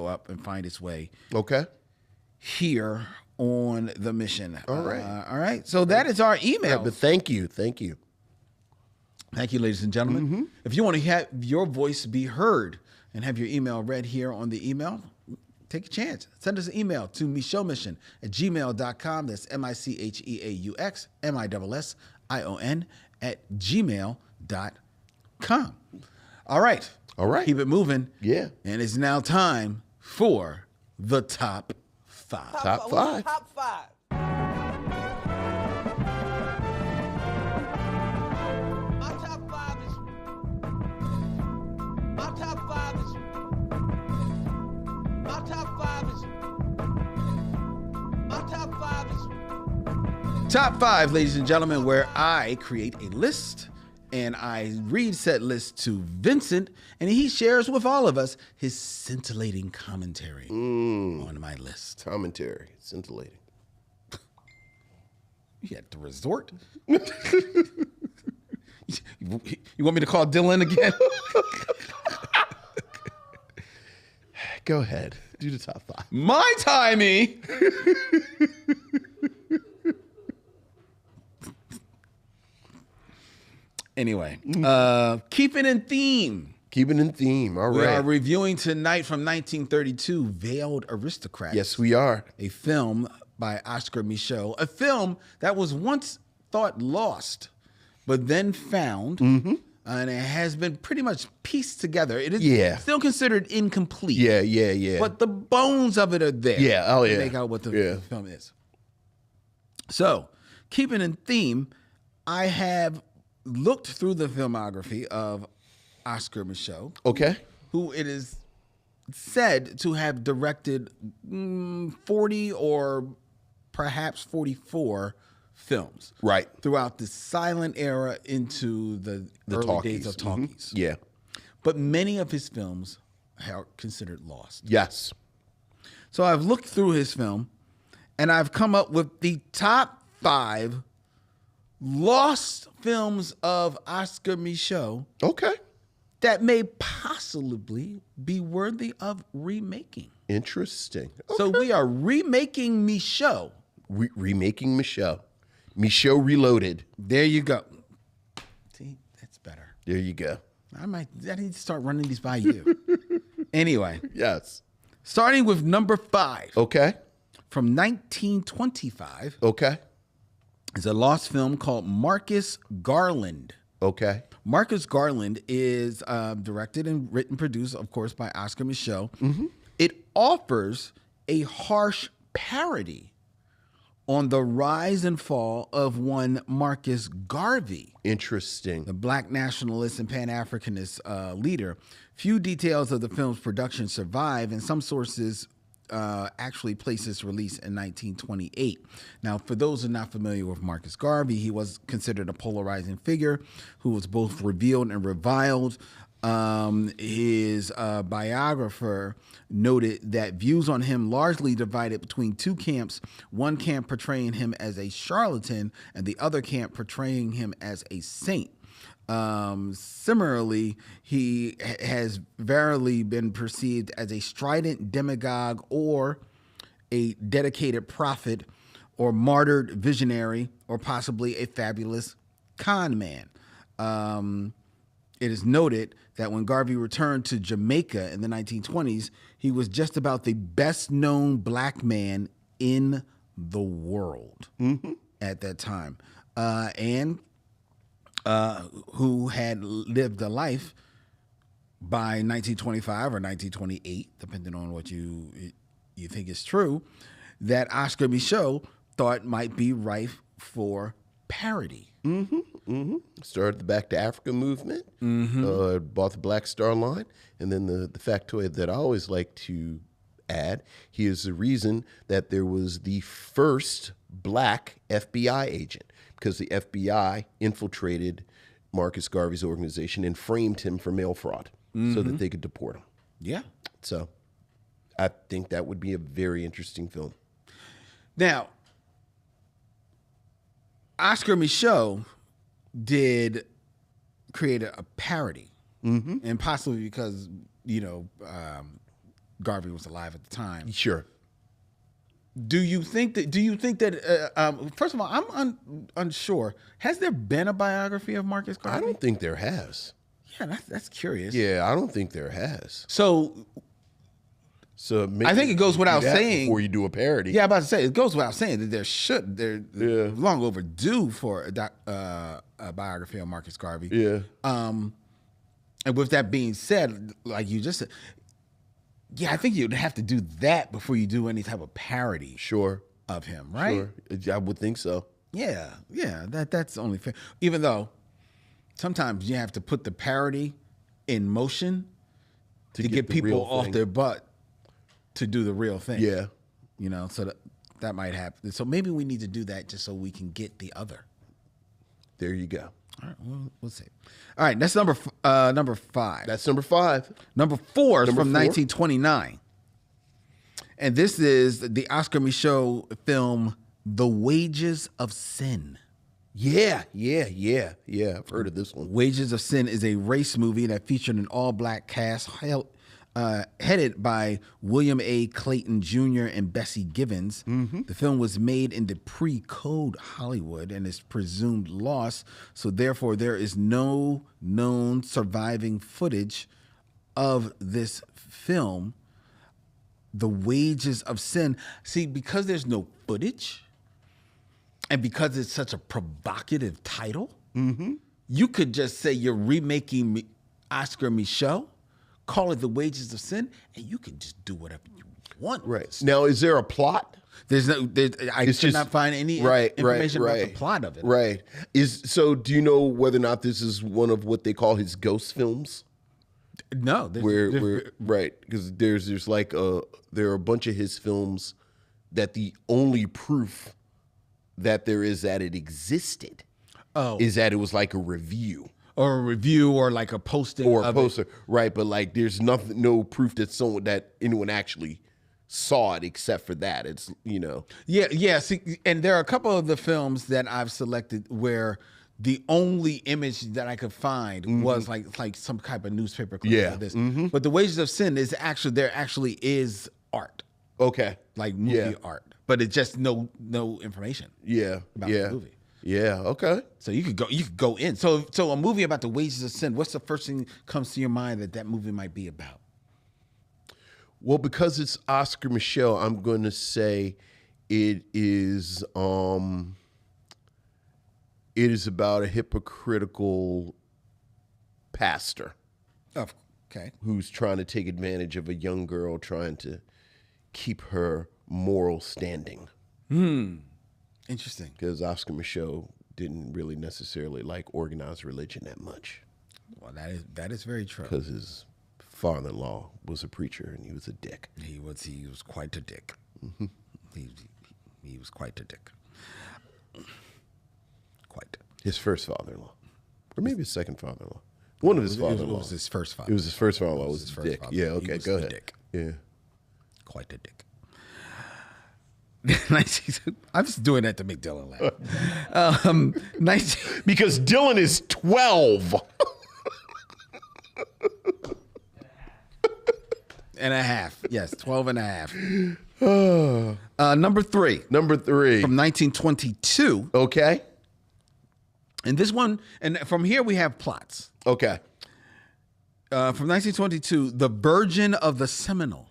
up and find its way.
Okay.
Here on the mission.
All right.
All right. So that is our email.
Yeah, but thank you.
Thank you, ladies and gentlemen. If you want to have your voice be heard and have your email read here on the email, take a chance. Send us an email to micheauxmission@gmail.com. That's MICHEAUXMISSION@gmail.com. All right. Keep it moving.
Yeah.
And it's now time for the top 5.
Top 5.
Top 5. My top 5 is. My top 5 is. My top 5 is. My top 5 is.
Top 5, ladies and gentlemen, where I create a list and I read said list to Vincent, and he shares with all of us his scintillating commentary on my list.
Commentary. Scintillating.
You had to resort. You want me to call Dylan again?
Go ahead. Do the top 5.
My timey. Anyway, keeping in theme.
Keeping in theme. All
We
right.
are reviewing tonight from 1932, Veiled Aristocrats.
Yes, we are.
A film by Oscar Micheaux. A film that was once thought lost, but then found. And it has been pretty much pieced together. It is still considered incomplete.
Yeah.
But the bones of it are there.
Yeah, oh,
to
yeah.
make out what the film is. So, keeping in theme, I have looked through the filmography of Oscar Micheaux.
Okay.
Who it is said to have directed 40 or perhaps 44 films.
Right.
Throughout the silent era into the early
talkies.
days of talkies.
Yeah.
But many of his films are considered lost.
Yes.
So I've looked through his film and I've come up with the top 5 lost films of Oscar Micheaux
Okay.
that may possibly be worthy of remaking.
Interesting.
So we are remaking Micheaux.
Remaking Micheaux. Micheaux Reloaded.
There you go. See, that's better.
There you go.
I need to start running these by you. Anyway,
Yes.
starting with number 5
Okay.
from 1925
Okay.
is a lost film called Marcus Garland.
Okay.
Marcus Garland is directed and written, produced, of course, by Oscar Micheaux. It offers a harsh parody on the rise and fall of one Marcus Garvey,
Interesting.
the black nationalist and Pan-Africanist leader. Few details of the film's production survive, and some sources actually place its release in 1928. Now, for those who are not familiar with Marcus Garvey, he was considered a polarizing figure who was both revered and reviled. His biographer noted that views on him largely divided between two camps, one camp portraying him as a charlatan and the other camp portraying him as a saint. Similarly, he has verily been perceived as a strident demagogue or a dedicated prophet or martyred visionary or possibly a fabulous con man. it is noted that when Garvey returned to Jamaica in the 1920s, he was just about the best known black man in the world at that time, and who had lived a life by 1925 or 1928, depending on what you think is true, that Oscar Micheaux thought might be rife for parody.
Started the Back to Africa movement, bought the Black Star Line, and then the factoid that I always like to add, he is the reason that there was the first black FBI agent, because the FBI infiltrated Marcus Garvey's organization and framed him for mail fraud so that they could deport him.
Yeah.
So I think that would be a very interesting film.
Now, Oscar Micheaux did create a parody, and possibly because Garvey was alive at the time.
Sure.
Do you think that? First of all, I'm unsure. Has there been a biography of Marcus Garvey?
I don't think there has.
Yeah, that's curious.
Yeah, I don't think there has.
So
maybe
I think it goes without
do that
saying
before you do a parody.
Yeah, I'm about to say it goes without saying that they're long overdue for a biography of Marcus Garvey.
Yeah.
And with that being said, like you just said, yeah, I think you'd have to do that before you do any type of parody.
Sure.
Of him, right?
Sure. I would think so.
Yeah, that's only fair. Even though sometimes you have to put the parody in motion to get people off their butt to do the real thing.
Yeah.
So that might happen. So maybe we need to do that just so we can get the other.
There you go.
All right, we'll see. All right, that's number 5.
That's number 5.
Number 4 is from
4?
1929. And this is the Oscar Micheaux film, The Wages of Sin.
Yeah. I've heard of this one.
Wages of Sin is a race movie that featured an all-black cast headed by William A. Clayton Jr. and Bessie Givens. The film was made in the pre-code Hollywood and is presumed lost, so therefore there is no known surviving footage of this film, The Wages of Sin. See, because there's no footage, and because it's such a provocative title, you could just say you're remaking Oscar Micheaux, call it The Wages of Sin, and you can just do whatever you want.
Right. Now, is there a plot?
I could not find any information about the plot of it.
Right. So do you know whether or not this is one of what they call his ghost films?
No.
Right. Because there's like there are a bunch of his films that the only proof that there is that it existed is that it was like a review.
Or a review, or like a posting,
or a poster, right? But like, there's no proof that anyone actually saw it except for that. It's
Yeah. See, and there are a couple of the films that I've selected where the only image that I could find was like some type of newspaper clip like this. But The Wages of Sin is actually is art.
Okay.
Like movie art, but it's just no information. About the movie.
Yeah. Okay.
So you could go in. So a movie about the wages of sin. What's the first thing that comes to your mind that movie might be about?
Well, because it's Oscar Micheaux, I'm going to say it is about a hypocritical pastor.
Okay.
Who's trying to take advantage of a young girl, trying to keep her moral standing.
Interesting.
Because Oscar Micheaux didn't really necessarily like organized religion that much.
Well, that is very true.
Because his father-in-law was a preacher and he was a dick.
He was quite a dick. He was quite a dick. Quite.
His first father-in-law, or maybe his second father-in-law. One of his father-in-law.
It was his first father.
It was his first father-in-law. It was his dick.
Father.
Yeah. Okay. Go ahead.
Dick.
Yeah.
Quite a dick. I'm just doing that to make Dylan laugh.
Because Dylan is 12.
and a half. Yes, 12 and a half. Number 3.
Number 3.
From 1922.
Okay.
And this one, and from here we have plots.
Okay.
From 1922, The Virgin of the Seminole.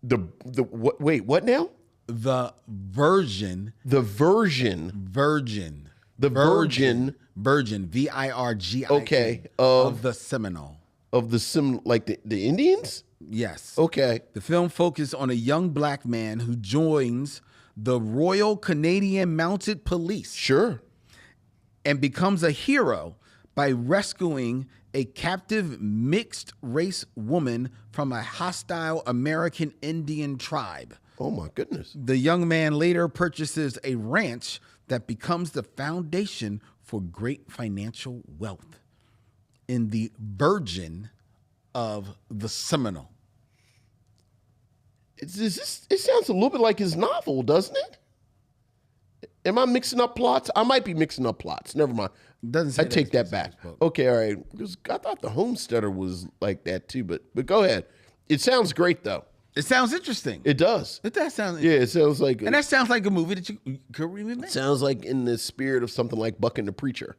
Wait, what now?
The Virgin.
The Virgin.
Virgin.
The Virgin.
Virgin. VIRGIN.
Okay.
Of the Seminole.
Of the like the Indians?
Yes.
Okay.
The film focused on a young black man who joins the Royal Canadian Mounted Police.
Sure.
And becomes a hero by rescuing a captive mixed race woman from a hostile American Indian tribe.
Oh my goodness.
The young man later purchases a ranch that becomes the foundation for great financial wealth in the Virgin of the Seminole.
It sounds a little bit like his novel, doesn't it? Am I mixing up plots? I might be mixing up plots. Never mind.
Doesn't say
I take that back. Okay, all right. Because I thought The Homesteader was like that too, but go ahead. It sounds great though.
It sounds interesting.
It does.
It does sound.
Yeah, it sounds like.
And that sounds like a movie that you could remake.
Sounds like in the spirit of something like Buck and the Preacher.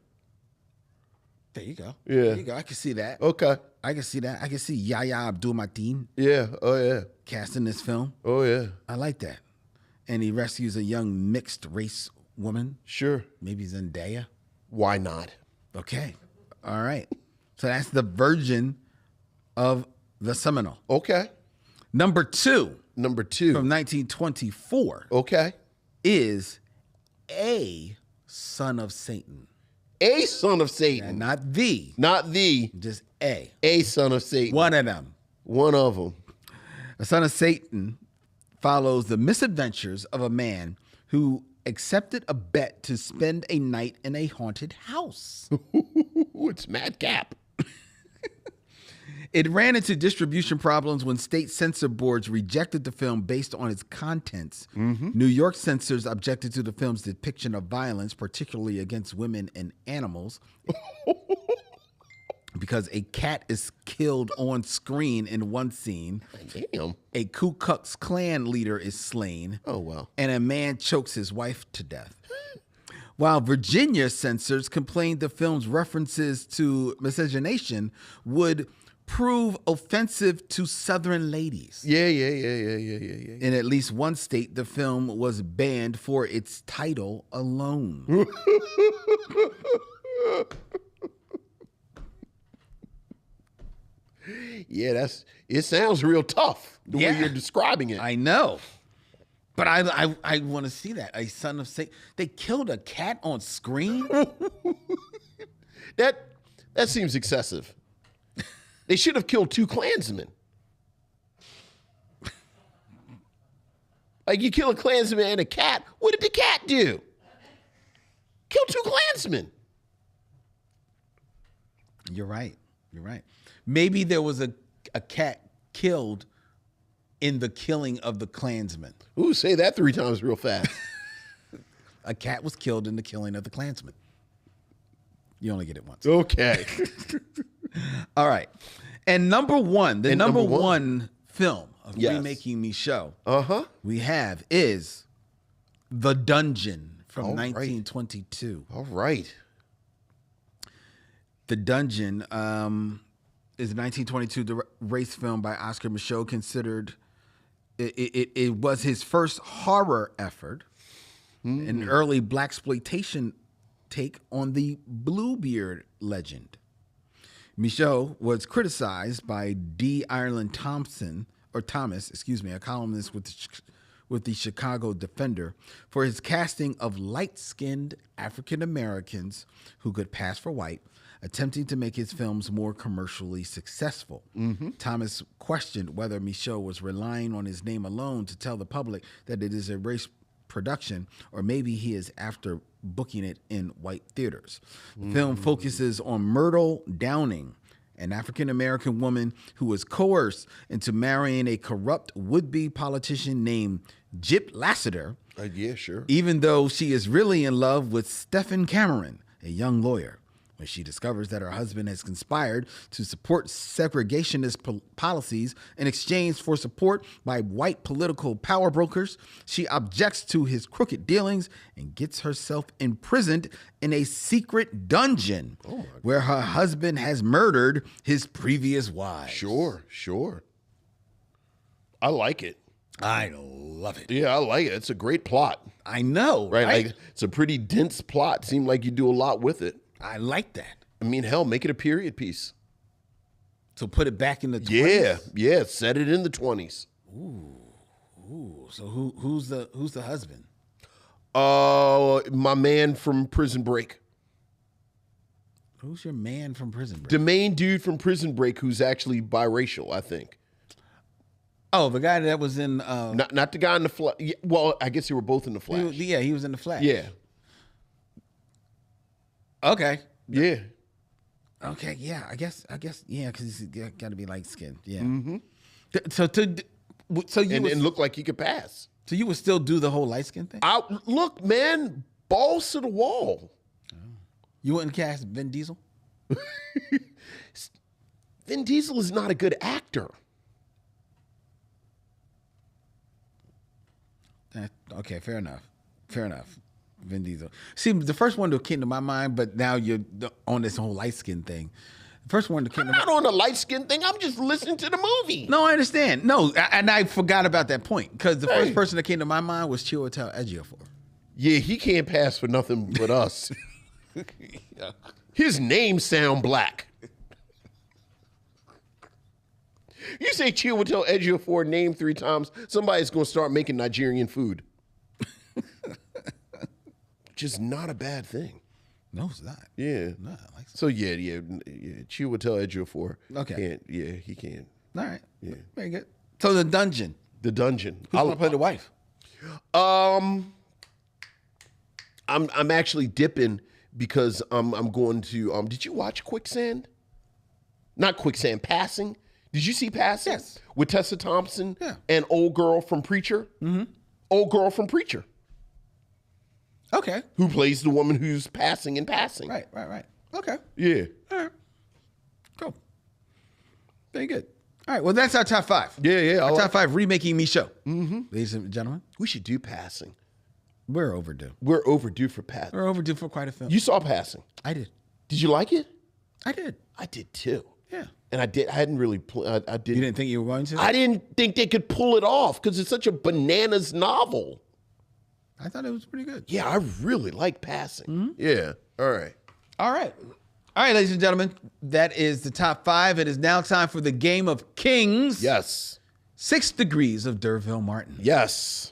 There you go.
Yeah.
There you go. I can see that.
Okay.
I can see that. I can see Yahya Abdul-Mateen
Yeah. Oh yeah.
casting this film.
Oh yeah.
I like that. And he rescues a young mixed race woman.
Sure.
Maybe Zendaya.
Why not?
Okay. All right. So that's The Virgin of the Seminole.
Okay.
Number two
Number two.
from 1924
Okay.
is A Son of Satan.
A son of Satan.
And not the,
Not the.
just A.
A son of Satan.
One of them.
One of them.
A Son of Satan follows the misadventures of a man who accepted a bet to spend a night in a haunted house.
Ooh, it's Madcap.
It ran into distribution problems when state censor boards rejected the film based on its contents. New York censors objected to the film's depiction of violence, particularly against women and animals, because a cat is killed on screen in one scene.
Damn.
A Ku Klux Klan leader is slain.
Oh, well.
And a man chokes his wife to death. While Virginia censors complained the film's references to miscegenation would prove offensive to Southern ladies.
Yeah.
In at least one state, the film was banned for its title alone.
Yeah, it sounds real tough the way
Yeah.
you're describing it.
I know. But I want to see that. A Son of Satan. They killed a cat on screen?
That seems excessive. They should have killed 2 Klansmen. Like you kill a Klansman and a cat. What did the cat do? Kill 2 Klansmen.
You're right. You're right. Maybe there was a cat killed in the killing of the Klansman.
Ooh, say that 3 times real fast.
A cat was killed in the killing of the Klansman. You only get it once.
Okay.
All right. And number one, the number
number
one film of
Yes.
remaking Micheaux
Uh-huh.
we have is The Dungeon from
All right.
1922.
All right.
The Dungeon is a 1922 race film by Oscar Micheaux, considered it was his first horror effort, an early blaxploitation take on the Bluebeard legend. Micheaux was criticized by D. Ireland Thomas, a columnist with the Chicago Defender, for his casting of light-skinned African Americans who could pass for white, attempting to make his films more commercially successful. Thomas questioned whether Micheaux was relying on his name alone to tell the public that it is a race production, or maybe he is after booking it in white theaters. The film focuses on Myrtle Downing, an African-American woman who was coerced into marrying a corrupt would-be politician named Gyp Lassiter,
Yeah, sure.
even though she is really in love with Stephen Cameron, a young lawyer. When she discovers that her husband has conspired to support segregationist policies in exchange for support by white political power brokers, she objects to his crooked dealings and gets herself imprisoned in a secret dungeon where her husband has murdered his previous wives.
Sure. I like it.
I love it.
Yeah, I like it. It's a great plot.
I know,
Right? Like, it's a pretty dense plot. Seemed like you do a lot with it.
I like that.
I mean, hell, make it a period piece.
So put it back in the 20s?
Yeah. Set it in the 20s.
Ooh. So who's the husband?
My man from Prison Break.
Who's your man from Prison Break?
The main dude from Prison Break who's actually biracial, I think.
Oh, the guy that was in...
Not the guy in the Flash. Yeah, well, I guess they were both in the Flash.
he was in the Flash.
Yeah.
Okay.
Yeah.
Okay, yeah, I guess, yeah, because he's got to be light skinned. Yeah.
Mm-hmm.
So you
And look like he could pass.
So you would still do the whole light skin thing?
Look, man, balls to the wall.
You wouldn't cast Vin Diesel?
Vin Diesel is not a good actor.
Okay, fair enough. Vin Diesel. See, the first one that came to my mind, but now you're on this whole light skin thing. The first one that came
I'm not on the light skin thing. I'm just listening to the movie.
No, I understand. No, and I forgot about that point because the first person that came to my mind was Chiwetel Ejiofor.
Yeah, he can't pass for nothing but us. His name sound black. You say Chiwetel Ejiofor name 3 times, somebody's going to start making Nigerian food. Which is not a bad thing.
No, it's not.
Yeah.
No, I like
So yeah. Chiwetel Ejiofor.
Okay.
He can.
All right.
Yeah.
Very good. So the dungeon.
The dungeon.
Who's going to play the wife?
I'm actually dipping because I'm going to. Did you watch Quicksand? Not Quicksand. Passing. Did you see Passing?
Yes.
With Tessa Thompson.
Yeah.
And old girl from Preacher. Mm-hmm. Old girl from Preacher.
Okay.
Who plays the woman who's passing and passing.
Right. Okay.
Yeah.
All right. Cool. Very good. All right. Well, that's our top 5.
Yeah.
Our top 5 remaking Micheaux. Mm-hmm. Ladies and gentlemen,
We should do Passing.
we're overdue.
We're overdue for Passing.
We're overdue for quite a film.
You saw Passing.
I did.
Did you like it?
I did.
I did too.
Yeah.
And I hadn't really. I didn't.
You didn't think you were going to?
I didn't think they could pull it off because it's such a bananas novel.
I thought it was pretty good.
Yeah, I really like Passing. Yeah. All right.
All right, ladies and gentlemen, that is the top 5. It is now time for the Game of Kings.
Yes.
6 Degrees of D'Urville Martin.
Yes.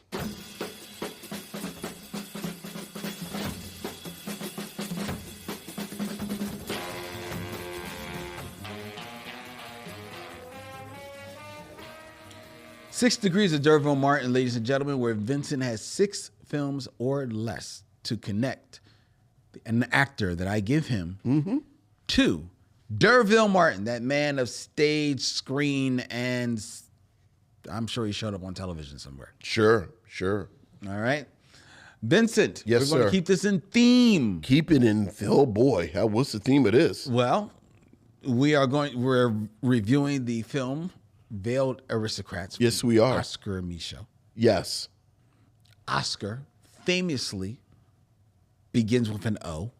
Six Degrees of D'Urville Martin, ladies and gentlemen, where Vincent has 6 films or less to connect an actor that I give him to D'Urville Martin, that man of stage, screen, and I'm sure he showed up on television somewhere.
Sure.
All right. Vincent,
Yes,
we're going
sir.
to keep this in theme.
Keep it in. Oh boy, what's the theme of this?
Well, we're reviewing the film Veiled Aristocrats.
Yes,
with
we are.
Oscar Micheaux.
Yes.
Oscar famously begins with an O.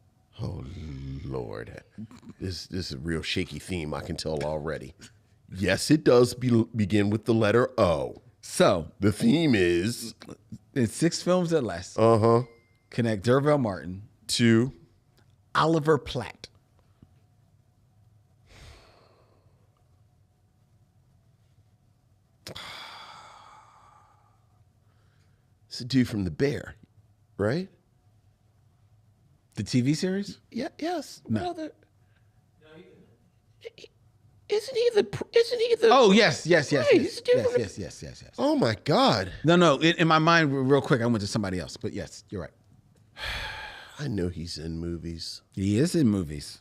Oh Lord, this is a real shaky theme. I can tell already. Yes, it does begin with the letter O.
So
The theme is
in 6 films or less, connect D'Urville Martin,
to
Oliver Platt.
it's a dude from The Bear, right?
The TV series?
Yeah. Yes.
No.
Brother. Isn't he the?
Oh, yes.
Right, he's different.
Yes.
Oh my God.
No. In my mind, real quick, I went to somebody else. But yes, you're right.
I know he's in movies.
He is in movies.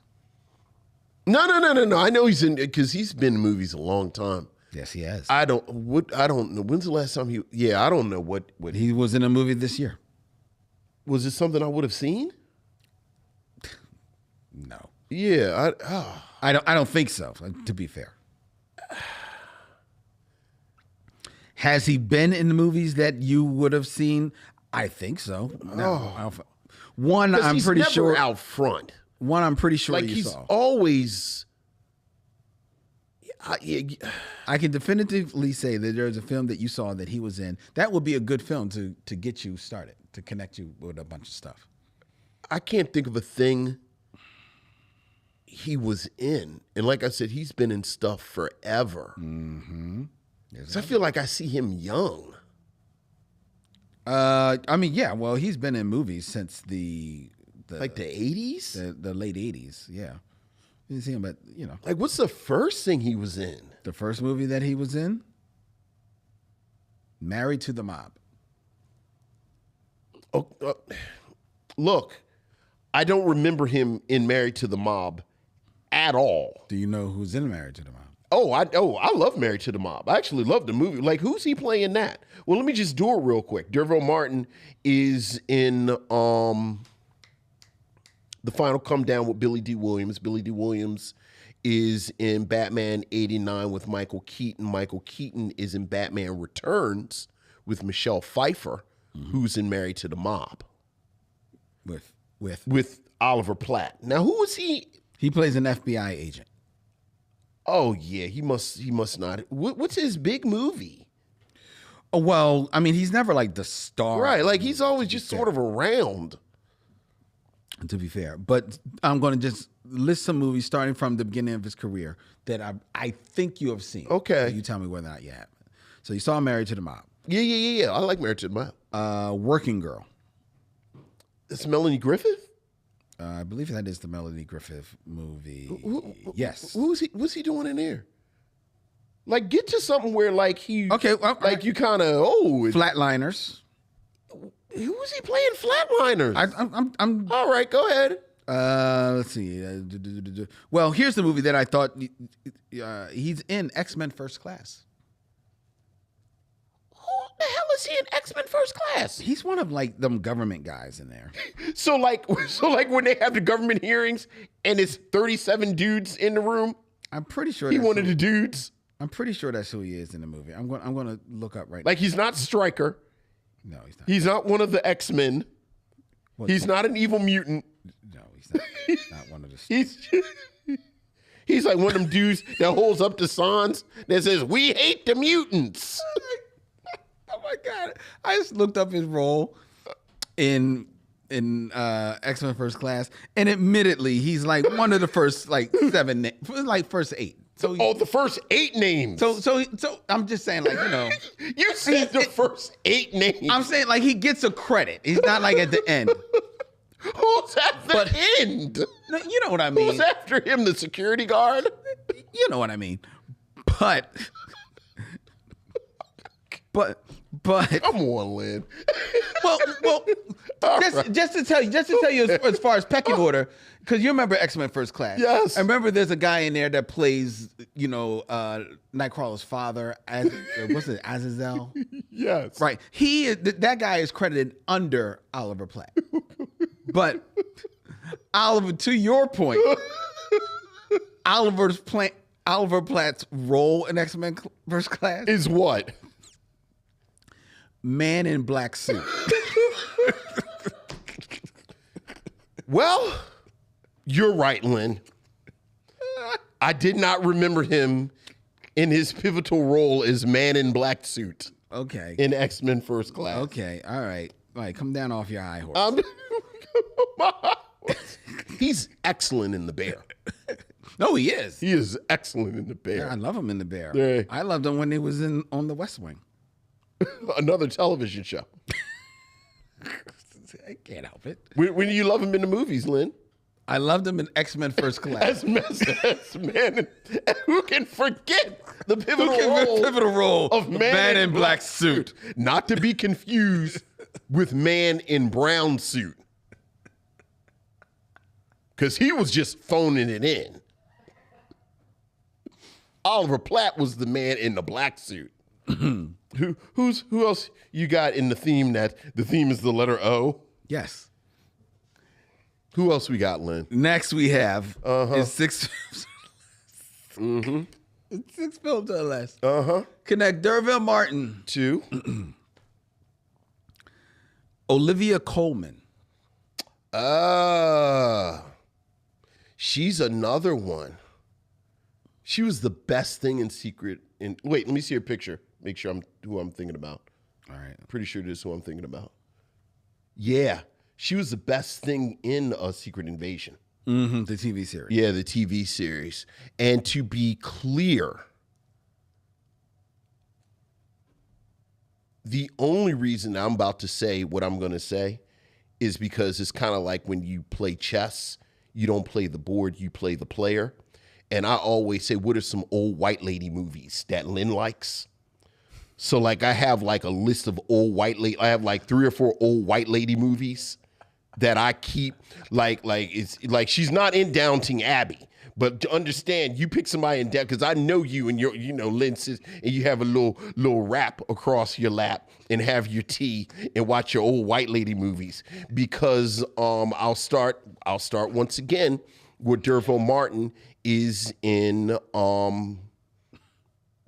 No. I know he's in because he's been in movies a long time.
Yes, he has.
I don't know. When's the last time he? Yeah, I don't know what
He was in a movie this year.
was it something I would have seen?
No.
Yeah,
I don't think so, to be fair. Has he been in the movies that you would have seen? I think so. No. One, I'm
he's
pretty
never
sure
out front.
One, I'm pretty sure
Like
you
he's
saw.
always.
I can definitively say that there's a film that you saw that he was in. That would be a good film to get you started, to connect you with a bunch of stuff.
I can't think of a thing he was in. And like I said, he's been in stuff forever. Mm-hmm. So I feel like I see him young.
I mean, yeah, well, he's been in movies since the
Like the 80s?
the late 80s, yeah. You didn't see him, but, you know.
Like, what's the first thing he was in?
The first movie that he was in? Married to the Mob.
Oh, look, I don't remember him in Married to the Mob at all.
Do you know who's in Married to the Mob?
I love Married to the Mob. I actually love the movie. Like, who's he playing that? Well, let me just do it real quick. Derville Martin is in The Final Come Down with Billy D. Williams. Billy D. Williams is in Batman 89 with Michael Keaton. Michael Keaton is in Batman Returns with Michelle Pfeiffer, who's in Married to the Mob. With Oliver Platt. Now, who was he?
He plays an FBI agent.
Oh yeah, he must not. What's his big movie?
Oh, well, I mean, he's never like the star.
Right, like he's always just sort of around.
To be fair, but I'm going to just list some movies starting from the beginning of his career that I think you have seen.
Okay.
You tell me whether or not you have. So you saw Married to the Mob.
Yeah. I like Married to the Mob.
Working Girl.
It's Melanie Griffith?
I believe that is the Melanie Griffith movie. Yes.
What's he doing in there? Like, get to something where like he
Okay, well,
like you kind of
Flatliners.
Who was he playing Flatliners?
I'm
all right. Go ahead.
Let's see. Well, here's the movie that I thought he's in X-Men First Class.
Who the hell is he in X-Men First Class?
He's one of like them government guys in there.
So like when they have the government hearings and it's 37 dudes in the room,
I'm pretty sure
he one of the dudes.
I'm pretty sure that's who he is in the movie. I'm going to look up right
Like he's not Stryker.
now. No, he's not.
He's not one of the X-Men. He's not an evil mutant.
No, he's not. He's not one of the.
He's like one of them dudes that holds up the signs that says, "We hate the mutants."
Oh my God! I just looked up his role in X-Men First Class, and admittedly, he's like one of the first like first 8. So
the first 8 names.
So I'm just saying, like, you know,
You said the first 8 names.
I'm saying like he gets a credit. He's not like at the end.
Who's at the end?
No, you know what I mean.
Who's after him? The security guard?
You know what I mean. But
Come on, Lynn.
well, just to tell you as far as pecking order, because you remember X-Men First Class.
Yes.
I remember there's a guy in there that plays, Nightcrawler's father. What's it, Azazel?
Yes.
Right. That guy is credited under Oliver Platt. But Oliver, to your point, Oliver Platt's role in X-Men First Class
Is what?
Man in black suit.
Well, you're right, Lynn. I did not remember him in his pivotal role as Man in Black Suit
Okay.
in X-Men First Class.
Okay. All right. Come down off your high horse.
He's excellent in The Bear.
No, he is.
He is excellent in The Bear.
I love him in The Bear.
Yeah.
I loved him when he was on The West Wing.
Another television show.
I can't help it.
When do you love him in the movies, Lynn?
I loved him in X-Men First Class.
As man, who can forget the pivotal role
of Man in Black Suit.
Not to be confused with Man in Brown Suit. Because he was just phoning it in. Oliver Platt was the man in the black suit. Who else you got in the theme that the theme is the letter O?
Yes.
Who else we got, Lynn?
Next we have is 6
Mm-hmm.
it's 6 films or less.
Uh-huh.
Connect Derville Martin,
2.
Olivia Colman.
She's another one. She was the best thing in Secret. Wait, let me see her picture. Make sure I'm who I'm thinking about.
All right.
Pretty sure this is who I'm thinking about. Yeah, she was the best thing in a Secret Invasion.
Mm-hmm, the TV series.
Yeah, the TV series. And to be clear, the only reason I'm about to say what I'm going to say is because it's kind of like when you play chess, you don't play the board, you play the player. And I always say, what are some old white lady movies that Lynn likes? So like I have like a list of old white lady. I have like 3 or 4 old white lady movies that I keep. Like it's like she's not in Downton Abbey, but to understand, you pick somebody in Downton because I know you and Lynn says, and you have a little wrap across your lap and have your tea and watch your old white lady movies because I'll start once again where Derville Martin is in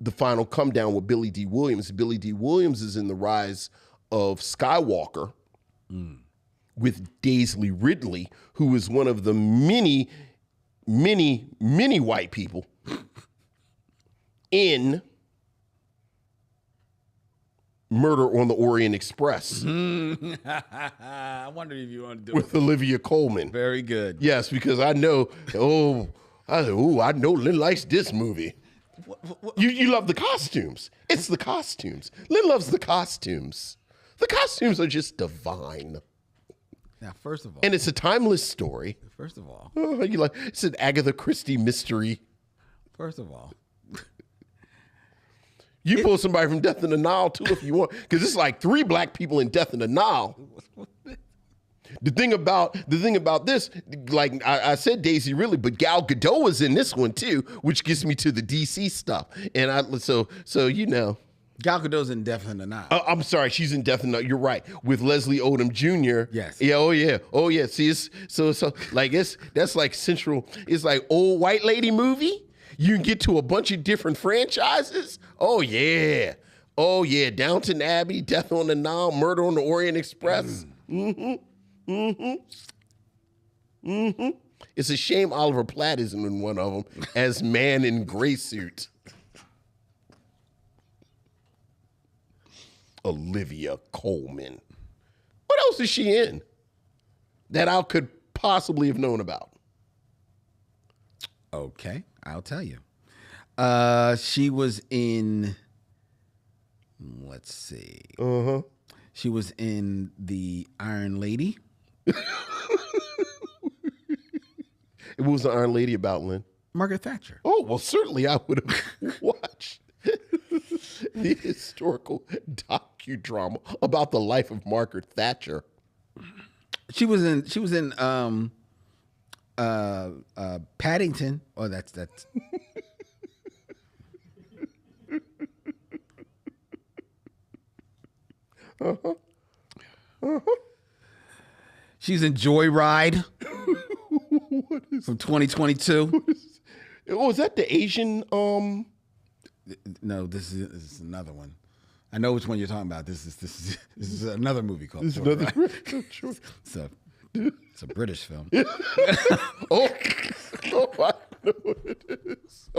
The Final Come Down with Billy D. Williams. Billy D. Williams is in The Rise of Skywalker with Daisley Ridley, who is one of the many white people in Murder on the Orient Express.
I wondered if you want to do
with Olivia Colman.
Very good.
Yes, because I know, I know Lynn likes this movie. You love the costumes. It's the costumes. Lynn loves the costumes. The costumes are just divine.
Now, first of all.
And it's a timeless story.
First of all.
It's an Agatha Christie mystery.
First of all.
You pull somebody from Death in the Nile, too, if you want. Because it's like 3 black people in Death in the Nile. The thing about this, like I said, Daisy Ridley, but Gal Gadot was in this one too, which gets me to the DC stuff. And so you know,
Gal Gadot's in Death in the Nile.
I'm sorry, she's in Death in the Nile. You're right, with Leslie Odom Jr.
Yes.
Yeah. Oh yeah. See, it's so like that's like central. It's like old white lady movie. You can get to a bunch of different franchises. Oh yeah. Downton Abbey, Death on the Nile, Murder on the Orient Express. It's a shame Oliver Platt isn't in one of them as man in gray suit. Olivia Colman. What else is she in that I could possibly have known about?
Okay, I'll tell you. She was in, let's see. She was in The Iron Lady.
What was the Iron Lady about, Lynn?
Margaret Thatcher.
Oh, well, certainly I would have watched the historical docudrama about the life of Margaret Thatcher.
She was in Paddington. Oh, that's She's in Joyride from 2022.
Oh, is that the Asian?
No, this is another one. I know which one you're talking about. This is another movie called
This is
Joyride.
another.
It's a British film.
Oh, I know it is.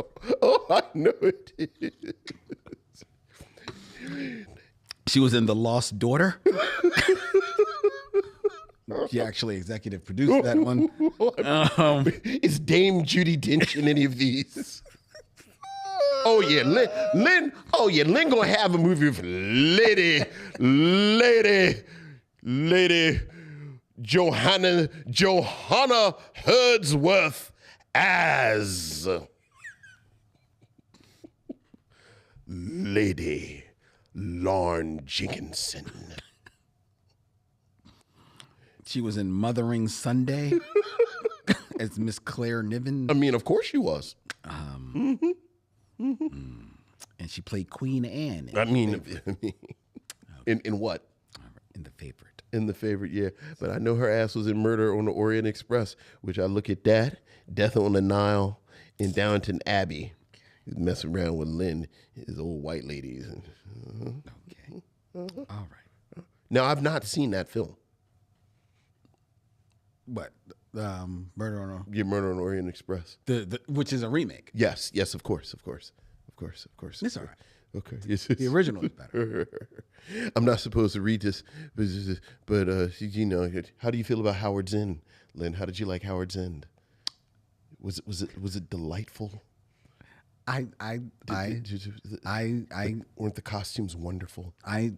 Oh, I know it is.
She was in The Lost Daughter. She actually executive produced that one.
Is Dame Judi Dench in any of these? Oh yeah, Lynn. Oh yeah, Lynn gonna have a movie with Lady Johanna Herdsworth as Lady Lorne Jenkinson.
She was in Mothering Sunday as Miss Claire Niven.
I mean, of course she was.
And she played Queen Anne.
In what?
In The Favorite.
In the favorite, yeah. But I know her ass was in Murder on the Orient Express, which I look at that, Death on the Nile, in Downton Abbey. He's messing around with Lynn, his old white ladies.
Okay. All right.
Now, I've not seen that film.
What? Murder on
Yeah, Murder on the Orient Express.
the which is a remake.
Yes, of course.
It's all right.
Okay. Yes.
The original is better.
I'm not supposed to read this, but you know, how do you feel about Howard's End, Lynn? How did you like Howard's End? Was it delightful?
Weren't
Weren't the costumes wonderful?
I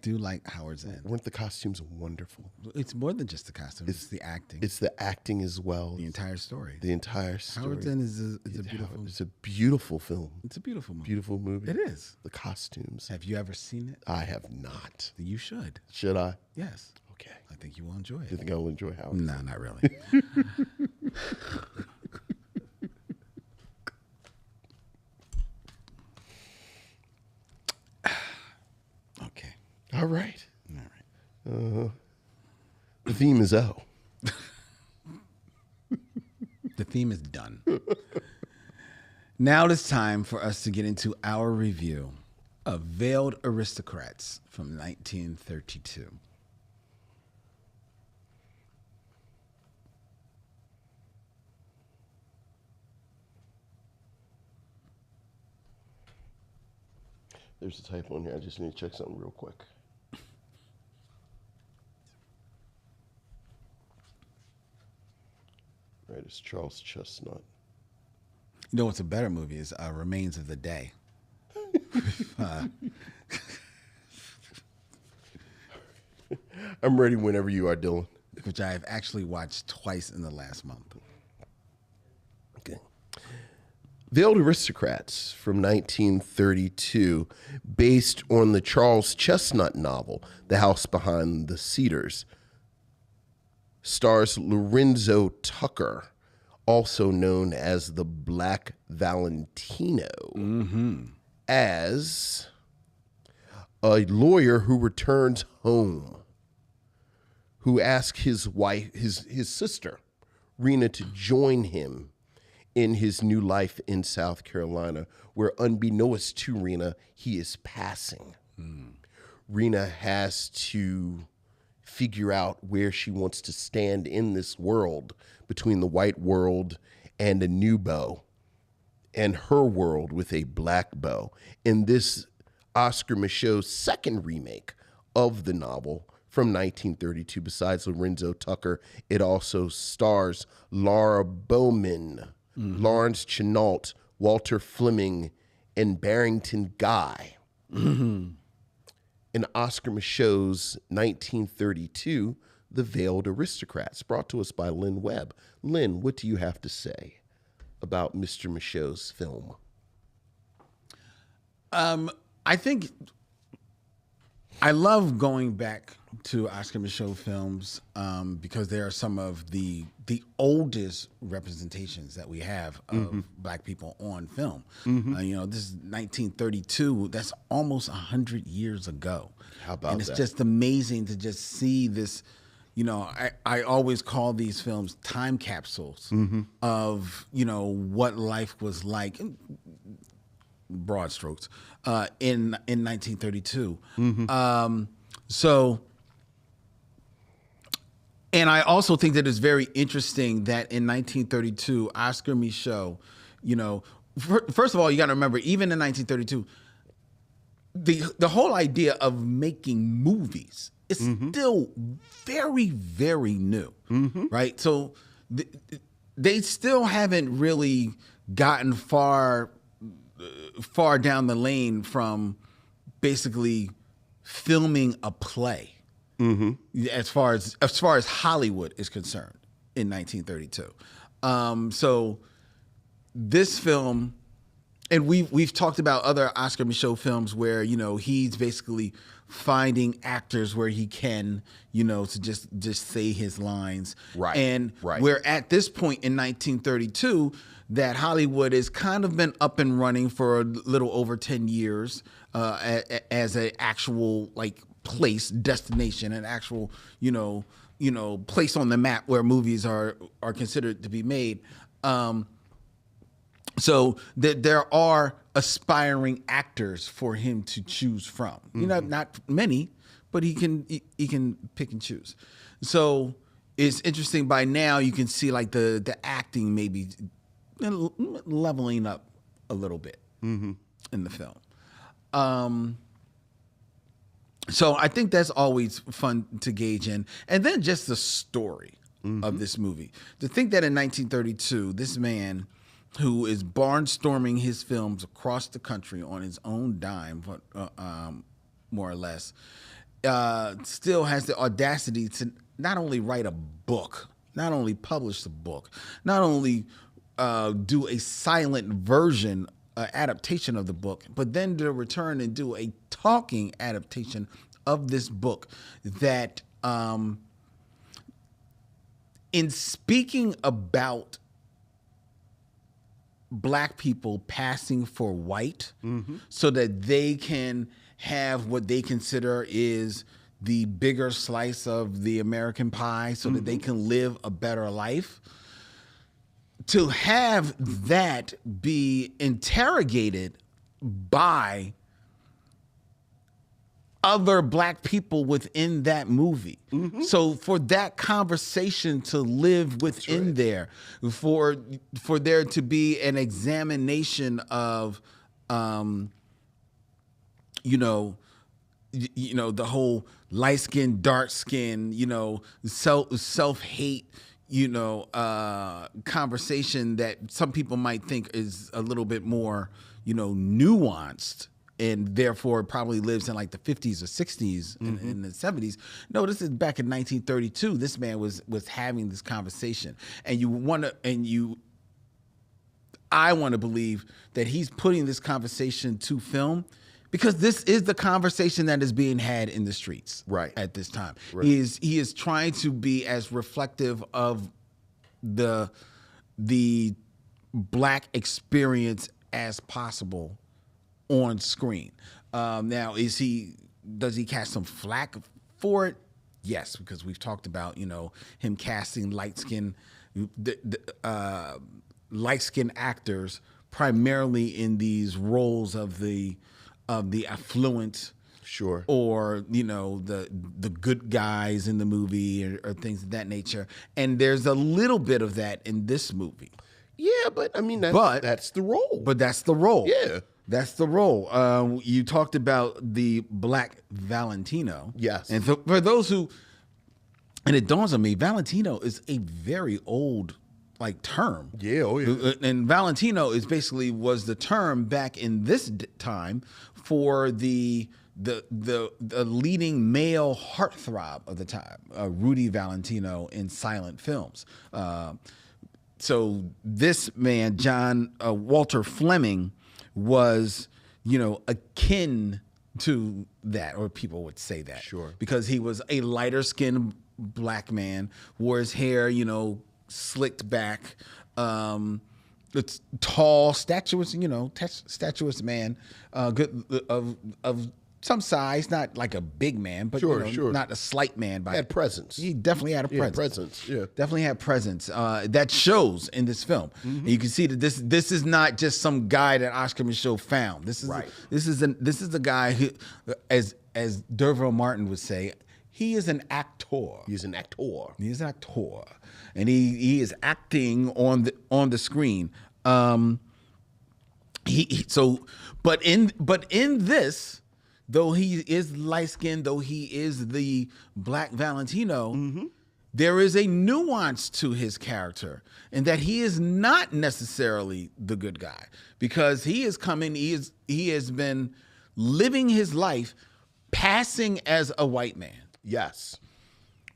do like Howard's End.
Weren't the costumes wonderful?
It's more than just the costume. It's the acting.
It's the acting as well.
the entire story.
The entire story.
Howard's End is a beautiful.
It's a beautiful film.
It's a beautiful movie.
Beautiful movie.
It is.
The costumes.
Have you ever seen it?
I have not.
You should.
Should I?
Yes.
Okay.
I think you will enjoy
Do you
it.
think I will enjoy Howard?
No, not really. Okay.
All right.
All right.
The theme is O.
The theme is done. Now it is time for us to get into our review of Veiled Aristocrats from 1932.
There's a typo in here. I just need to check something real quick. Right, it's Charles Chestnut.
You know what's a better movie is Remains of the Day.
I'm ready whenever you are, Dylan.
Which I have actually watched twice in the last month.
Okay. Veiled Aristocrats from 1932, based on the Charles Chestnut novel, The House Behind the Cedars, stars Lorenzo Tucker, also known as the Black Valentino, as a lawyer who returns home, who asks his wife, his sister, Rena, to join him in his new life in South Carolina, where unbeknownst to Rena, he is passing. Rena has to figure out where she wants to stand in this world between the white world and a new bow, and her world with a black bow. In this Oscar Micheaux's second remake of the novel from 1932, besides Lorenzo Tucker, it also stars Laura Bowman, Lawrence Chenault, Walter Fleming, and Barrington Guy. In Oscar Micheaux's 1932, The Veiled Aristocrats, brought to us by Lynn Webb. Lynn, what do you have to say about Mr. Micheaux's film?
I think I love going back to Oscar Micheaux films because they are some of the oldest representations that we have of black people on film. You know, this is 1932. That's almost 100 years ago.
How about
And it's
that?
just amazing to just see this. You know, I always call these films time capsules of, you know, what life was like, in broad strokes, in 1932. So, and I also think that it's very interesting that in 1932, Oscar Micheaux, you know, first of all, you got to remember, even in 1932, the whole idea of making movies is still very, very new, right? So they still haven't really gotten far down the lane from basically filming a play, as far as Hollywood is concerned in 1932. So this film. And we've talked about other Oscar Micheaux films where, you know, he's basically finding actors where he can, you know, to just say his lines.
Right.
And we're at this point in 1932 that Hollywood has kind of been up and running for a little over 10 years as an actual like place, destination, an actual, place on the map where movies are considered to be made. So there are aspiring actors for him to choose from. Not many, but he can pick and choose. So it's interesting. By now, you can see like the acting maybe leveling up a little bit in the film. So I think that's always fun to gauge in. And then just the story of this movie. To think that in 1932, this man who is barnstorming his films across the country on his own dime, more or less, still has the audacity to not only write a book, not only publish a book, not only do a silent version adaptation of the book, but then to return and do a talking adaptation of this book that, in speaking about black people passing for white so that they can have what they consider is the bigger slice of the American pie so that they can live a better life. To have that be interrogated by other black people within that movie. So for that conversation to live within there, for there to be an examination of, the whole light skin, dark skin, self-hate, conversation that some people might think is a little bit more, nuanced, and therefore probably lives in like the 50s or 60s and in the 70s. No, this is back in 1932. This man was having this conversation, and I want to believe that he's putting this conversation to film because this is the conversation that is being had in the streets at this time. Right. He is trying to be as reflective of the black experience as possible on screen. Now, does he cast some flack for it? Yes, because we've talked about him casting light-skinned actors primarily in these roles of the affluent, or the good guys in the movie, or things of that nature. And there's a little bit of that in this movie.
Yeah, but I mean that's the role.
But that's the role.
Yeah.
That's the role. You talked about the Black Valentino.
Yes.
And for those who, and it dawns on me, Valentino is a very old term.
Yeah, oh yeah.
And Valentino was the term back in this time for the leading male heartthrob of the time, Rudy Valentino in silent films. So this man, John Walter Fleming, was, akin to that, or people would say that.
Sure.
Because he was a lighter skinned black man, wore his hair, slicked back, it's tall, statuous, statuous man, good of some size, not like a big man, but not a slight man.
Had presence.
He definitely had a presence.
Yeah.
Definitely had presence. That shows in this film. And you can see that this is not just some guy that Oscar Micheaux found. This is a guy who, as D'Urville Martin would say, he is an actor.
He's an actor.
He's an actor, and he is acting on the screen. But in this, though he is light skinned, though he is the Black Valentino, there is a nuance to his character, in that he is not necessarily the good guy, because he has been living his life passing as a white man.
Yes.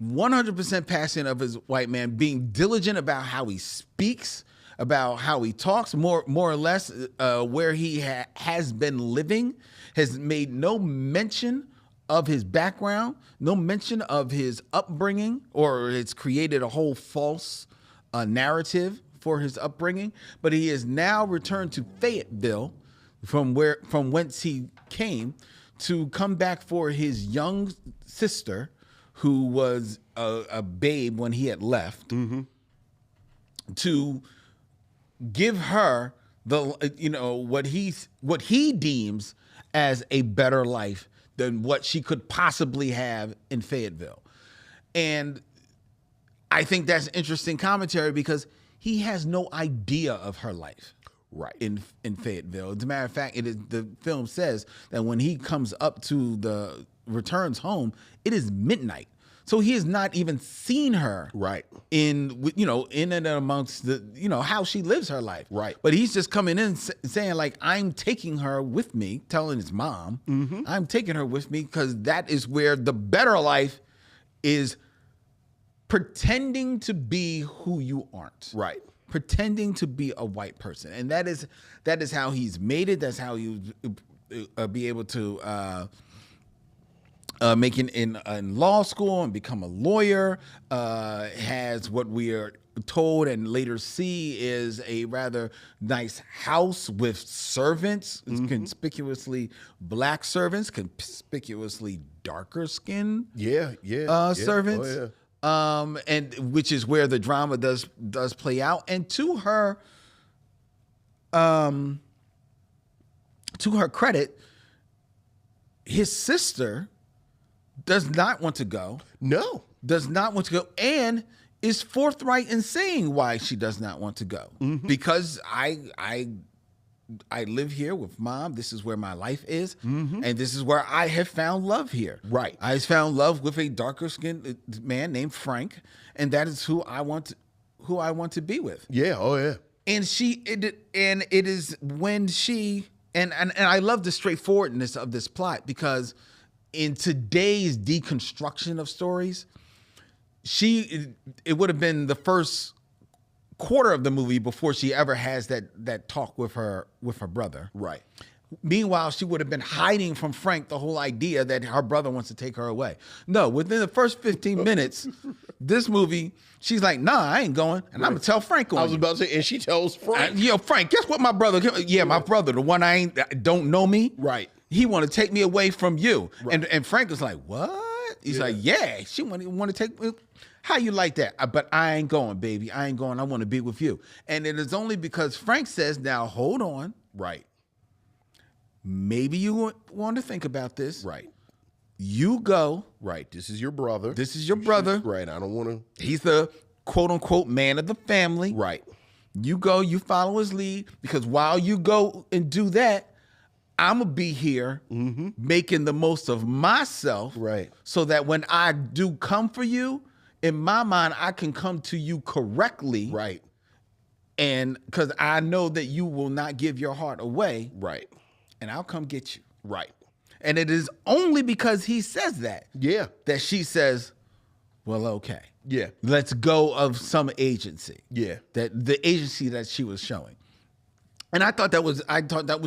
100% passing of his white man, being diligent about how he speaks, about how he talks, more or less where he has been living, has made no mention of his background, no mention of his upbringing, or it's created a whole false narrative for his upbringing. But he has now returned to Fayetteville, from whence he came, to come back for his young sister, who was a babe when he had left, to give her what he deems as a better life than what she could possibly have in Fayetteville. And I think that's interesting commentary because he has no idea of her life in Fayetteville. As a matter of fact, the film says that when he comes up to returns home, it is midnight. So he has not even seen her in and amongst how she lives her life. Right. But he's just coming in saying like, I'm taking her with me, telling his mom, I'm taking her with me because that is where the better life is, pretending to be who you aren't. Right. Pretending to be a white person. And that is how he's made it. That's how he be able to make it in law school and become a lawyer, has what we are told and later see is a rather nice house with servants, conspicuously black servants, conspicuously darker skinned servants. Oh, yeah. And which is where the drama does play out. And to her credit, his sister does not want to go. No. Does not want to go, and is forthright in saying why she does not want to go. Because I live here with mom. This is where my life is, and this is where I have found love here. Right. I found love with a darker skinned man named Frank, and that is who I want to be with. Yeah. Oh yeah. And it is when she and I love the straightforwardness of this plot because in today's deconstruction of stories, it would have been the first quarter of the movie before she ever has that talk with her brother. Right. Meanwhile, she would have been hiding from Frank the whole idea that her brother wants to take her away. No, within the first 15 minutes, this movie, she's like, nah, I ain't going. And I'm going to tell Frank on
I was about to say, and she tells Frank.
Frank, guess what my brother, my brother, the one don't know me.
Right.
He want to take me away from you. Right. And Frank was like, what? He's like, yeah, she want to take me. How you like that? But I ain't going, baby. I ain't going. I want to be with you. And it is only because Frank says, now hold on. Right. Maybe you want to think about this. Right. You go.
Right. This is your brother.
This is your brother.
Right. I don't want to.
He's the quote unquote man of the family.
Right.
You go, you follow his lead, because while you go and do that, I'm going to be here making the most of myself. Right. So that when I do come for you, in my mind, I can come to you correctly. Right. And because I know that you will not give your heart away. Right. And I'll come get you. Right. And it is only because he says that. Yeah. That she says, well, okay. Yeah. Let's go of some agency. Yeah. That the agency that she was showing. And I thought that was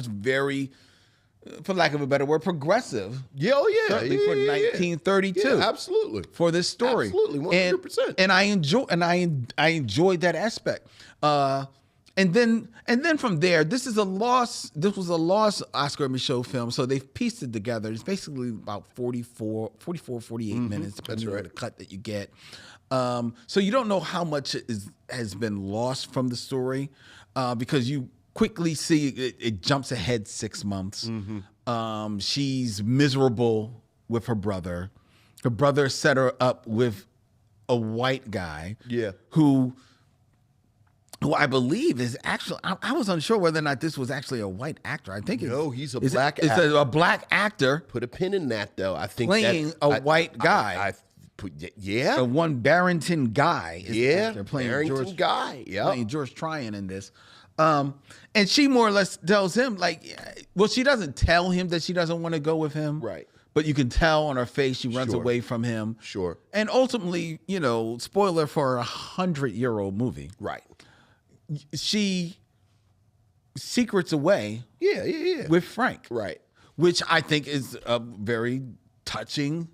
very, for lack of a better word, progressive.
Yeah, oh yeah.
Certainly for 1932.
Yeah, absolutely.
For this story.
Absolutely, 100%.
And I enjoyed that aspect. And then from there, this was a lost Oscar Micheaux film, so they've pieced it together. It's basically about 48 minutes, depending on the cut that you get. So you don't know how much has been lost from the story, because you quickly see it jumps ahead 6 months. She's miserable with her brother. Her brother set her up with a white guy. Yeah. Who I believe is actually, I was unsure whether or not this was actually a white actor. I think
he's a black actor.
It's a black actor.
Put a pin in that, though. I think
playing a white guy. One Barrington Guy.
They're playing Barrington Guy. Yeah,
playing George Tryon in this. And she more or less tells him, like, well, she doesn't tell him that she doesn't want to go with him. Right. But you can tell on her face she runs away from him. Sure. And ultimately, spoiler for a 100-year-old movie. Right. She secrets away. With Frank. Right. Which I think is a very touching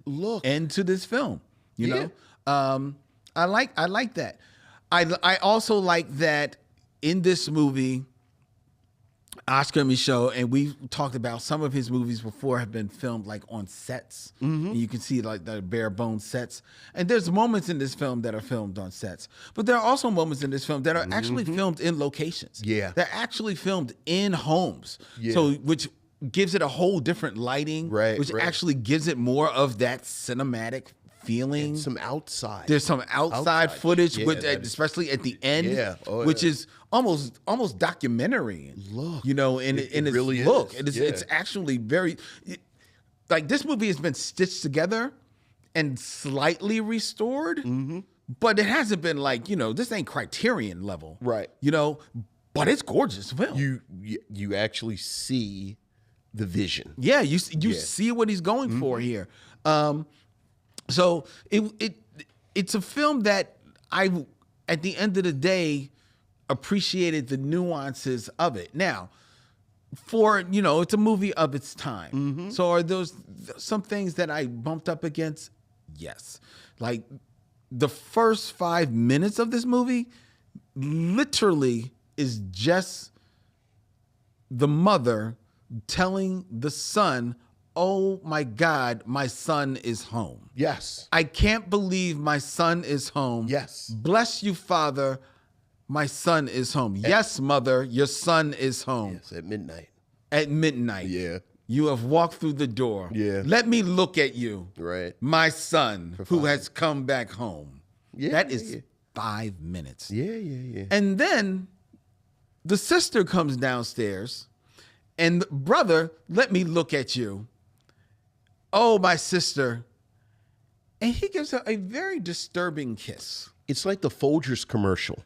end to this film. You know? I like that. I also like that in this movie, Oscar Micheaux, and we talked about some of his movies before have been filmed like on sets. And you can see like the bare bones sets. And there's moments in this film that are filmed on sets, but there are also moments in this film that are actually filmed in locations.
Yeah.
They're actually filmed in homes.
Yeah.
So which gives it a whole different lighting,
Right,
which
right.
actually gives it more of that cinematic feeling.
Some outside.
There's some outside footage,
Yeah,
with,
that is-
especially at the end,
Yeah. Oh,
which
yeah.
is almost documentary.
Look.
You know, in
It
its
really
look,
is.
it's
Yeah.
actually very like this movie has been stitched together and slightly restored, but it hasn't been like, you know, this ain't Criterion level,
Right.
You know, but it's gorgeous film.
You actually see the vision.
Yeah, you see what he's going for here. So it's a film that I, at the end of the day, appreciated the nuances of it. Now, it's a movie of its time. So are those some things that I bumped up against? Yes. Like the first 5 minutes of this movie literally is just the mother telling the son, "Oh my God, my son is home.
Yes.
I can't believe my son is home.
Yes.
Bless you, Father. My son is home. Yes, mother, your son is home."
Yes, at midnight.
At midnight.
Yeah.
You have walked through the door.
Yeah.
Let me look at you.
Right.
My son who has come back home.
Yeah,
That is
yeah.
5 minutes.
Yeah.
And then the sister comes downstairs and brother, let me look at you. Oh, my sister. And he gives her a very disturbing kiss.
It's like the Folgers commercial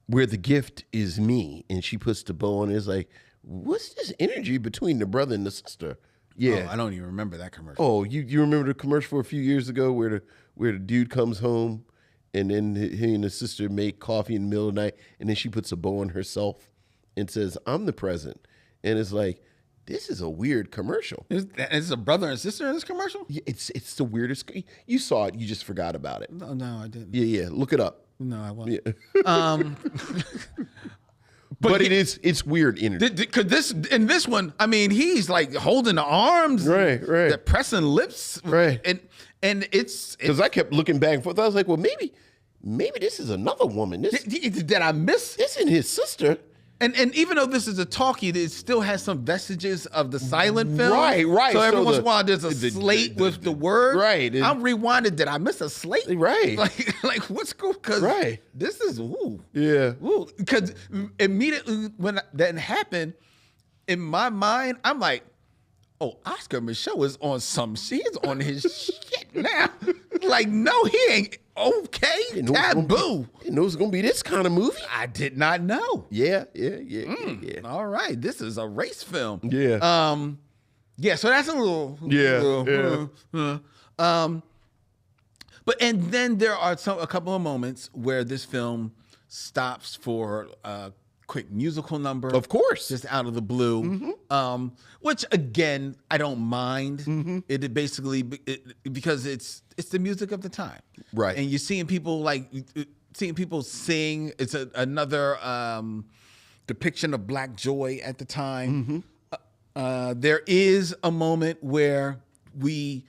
where the gift is me and she puts the bow on it. It's like, what's this energy between the brother and the sister? Yeah.
Oh, I don't even remember that commercial.
Oh, you remember the commercial for a few years ago where the dude comes home and then he and the sister make coffee in the middle of the night and then she puts a bow on herself and says, "I'm the present." And it's like, this is a weird commercial.
Is a brother and sister in this commercial?
Yeah, it's the weirdest. You saw it, you just forgot about it.
No, I didn't.
Yeah. Look it up.
No, I wasn't.
Yeah. But it's weird energy.
Because in this one, I mean, he's like holding the arms,
Right.
the pressing lips,
Right.
and it's
Because I kept looking back and forth. I was like, well, maybe this is another woman.
did I miss?
This isn't his sister.
And even though this is a talkie, it still has some vestiges of the silent film.
Right.
So every
So
once in a while, there's a slate with the word.
Right.
I'm rewinded. Did I miss a slate?
Right.
Like what's cool? Because
Right.
this is ooh.
Yeah.
Ooh. Because immediately when that happened, in my mind, I'm like, oh, Oscar Micheaux is on some shit. He's on his shit now. Like, no, he ain't okay.
Didn't know it was gonna
Taboo.
Didn't know it was going to be this kind of movie.
I did not know.
Yeah.
All right, this is a race film.
Yeah.
Yeah, so that's a little. But and then there are a couple of moments where this film stops for a quick musical number.
Of course.
Just out of the blue. Which again, I don't mind. It basically because it's the music of the time.
Right.
And you're seeing people sing. It's another depiction of Black joy at the time. There is a moment where we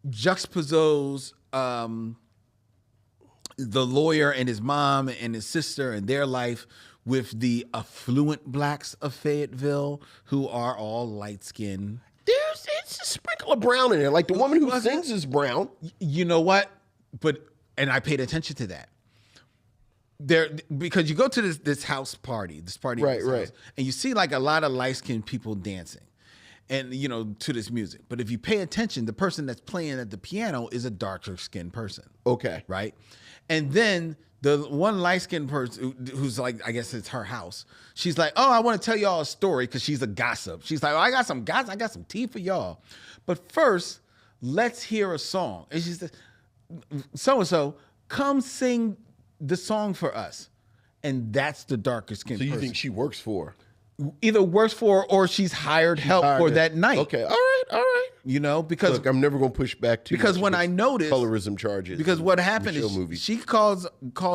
juxtapose the lawyer and his mom and his sister and their life with the affluent blacks of Fayetteville who are all light-skinned.
It's a sprinkle of brown in there. Like the woman who sings is brown.
You know what? And I paid attention to that. Because you go to this house party,
Right.
house, and you see like a lot of light-skinned people dancing, and to this music. But if you pay attention, the person that's playing at the piano is a darker-skinned person.
Okay.
Right? And then the one light-skinned person who's like, I guess it's her house. She's like, oh, I want to tell y'all a story because she's a gossip. She's like, oh, I got some gossip. I got some tea for y'all. But first, let's hear a song. And she says, so-and-so, come sing the song for us. And that's the darker skinned person.
So you think she works for?
Either works for or she's hired help for that night.
Okay. All right. All right.
You know, because
Look, I'm never going to push back too
because
much
when I
against
noticed
colorism charges.
because
in
what happened
Micheaux
is
movies.
she calls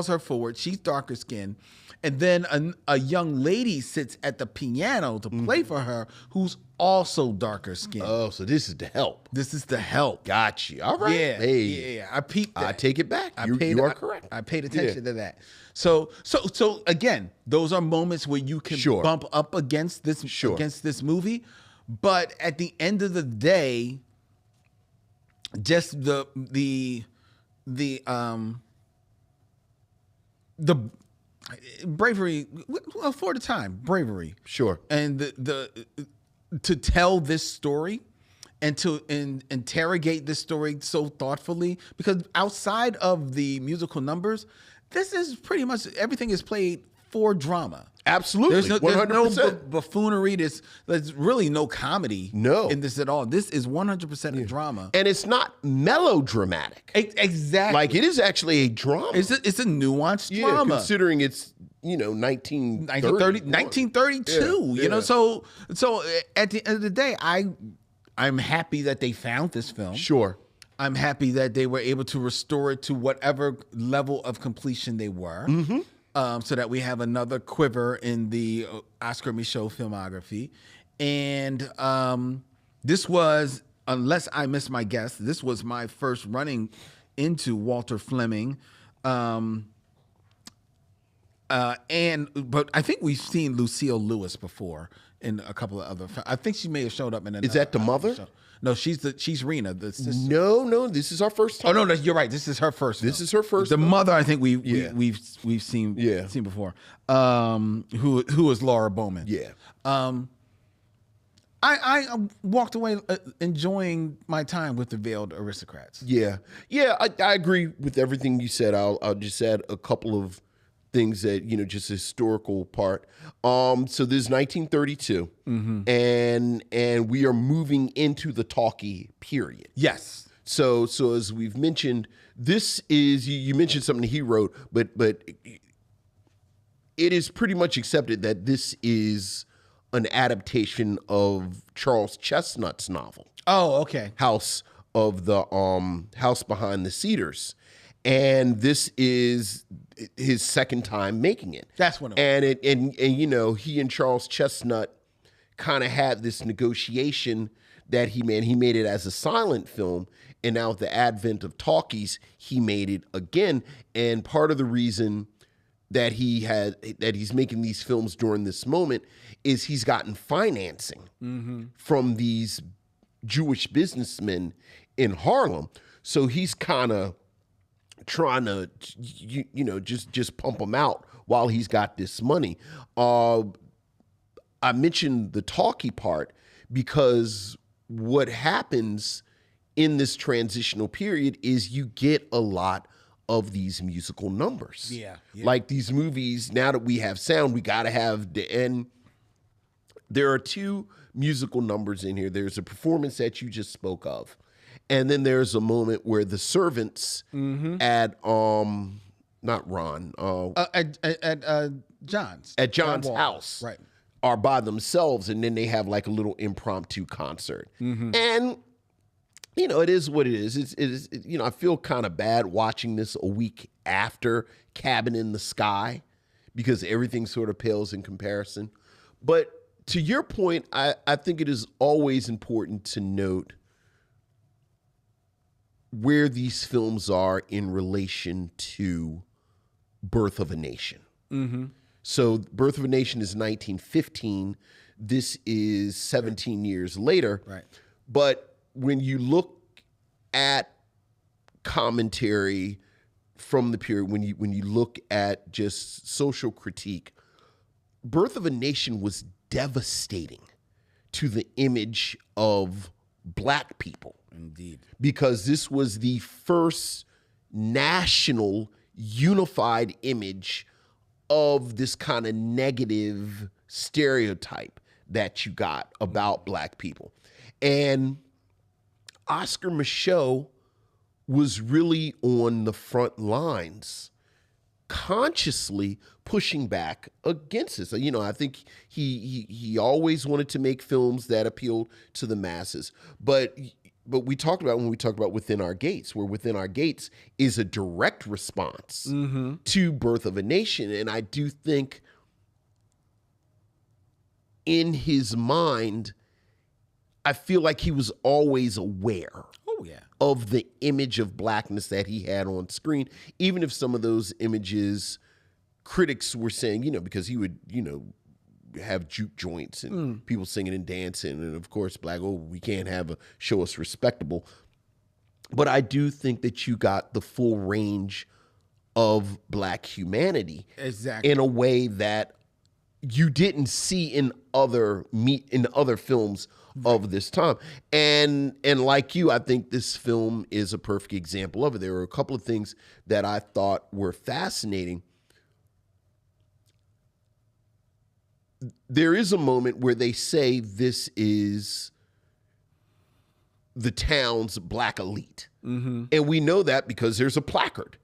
her forward. She's darker skinned, and then a young lady sits at the piano to play for her, who's also darker skinned.
Oh, so this is the help.
This is the help.
Got you. All right.
Yeah,
Hey,
yeah. I peeped that.
I take it back. You are correct.
I paid attention to that. So again, those are moments where you can
Sure.
bump up against this movie, but at the end of the day, just the bravery, well, for the time, bravery,
Sure.
and the to tell this story and to interrogate this story so thoughtfully, because outside of the musical numbers, this is pretty much everything is played for drama.
Absolutely.
There's
100%.
buffoonery. There's really no comedy
No.
in this at all. This is 100% a drama.
And it's not melodramatic.
Exactly.
Like, it is actually a drama.
it's a nuanced
Yeah,
drama.
considering it's, 1932.
1932,
Yeah,
you know,
yeah.
so at the end of the day, I'm happy that they found this film.
Sure.
I'm happy that they were able to restore it to whatever level of completion they were, so that we have another quiver in the Oscar Micheaux filmography. And this was, unless I missed my guess, this was my first running into Walter Fleming. But I think we've seen Lucille Lewis before in a couple of other. I think she may have showed up in another.
Is that the mother?
show. No, she's Rena, the sister.
No, this is our first time.
Oh no, you're right. This is her first.
This
film.
is her first
The
film.
mother, I think we've seen
Yeah.
seen before. Who is Laura Bowman?
Yeah.
I walked away enjoying my time with the Veiled Aristocrats.
Yeah. I agree with everything you said. I'll just add a couple of things that, just historical part. So this is 1932, and we are moving into the talkie period.
Yes.
So as we've mentioned, this is, you mentioned something he wrote, but it is pretty much accepted that this is an adaptation of Charles Chestnut's novel,
Oh, okay.
House Behind the Cedars. And this is his second time making it.
That's what it was.
And he and Charles Chestnut kind of had this negotiation that he made. He made it as a silent film, and now with the advent of talkies, he made it again. And part of the reason that he's making these films during this moment is he's gotten financing from these Jewish businessmen in Harlem. So he's kind of trying to, just pump them out while he's got this money. I mentioned the talkie part because what happens in this transitional period is you get a lot of these musical numbers.
Yeah.
Like these movies, now that we have sound, we got to have the end. There are two musical numbers in here. There's a performance that you just spoke of. And then there's a moment where the servants at not Ron
At John's.
at John's
John Walker.
house,
Right.
are by themselves, and then they have like a little impromptu concert. And it is what it is. It is. I feel kind of bad watching this a week after Cabin in the Sky because everything sort of pales in comparison. But to your point, I think it is always important to note where these films are in relation to Birth of a Nation. So Birth of a Nation is 1915. This is 17 years later.
Right.
But when you look at commentary from the period, when you look at just social critique, Birth of a Nation was devastating to the image of Black people.
Indeed.
Because this was the first national unified image of this kind of negative stereotype that you got about Black people. And Oscar Micheaux was really on the front lines consciously pushing back against this. You know, I think he always wanted to make films that appealed to the masses. But we talked about when we talked about Within Our Gates, where Within Our Gates is a direct response to Birth of a Nation. And I do think in his mind, I feel like he was always aware of the image of blackness that he had on screen, even if some of those images critics were saying, you know, because he would, you know, have juke joints and people singing and dancing. And of course, we can't have a show us respectable. But I do think that you got the full range of black humanity in a way that you didn't see in other films of this time. And like you, I think this film is a perfect example of it. There were a couple of things that I thought were fascinating. There is a moment where they say this is the town's black elite. And we know that because there's a placard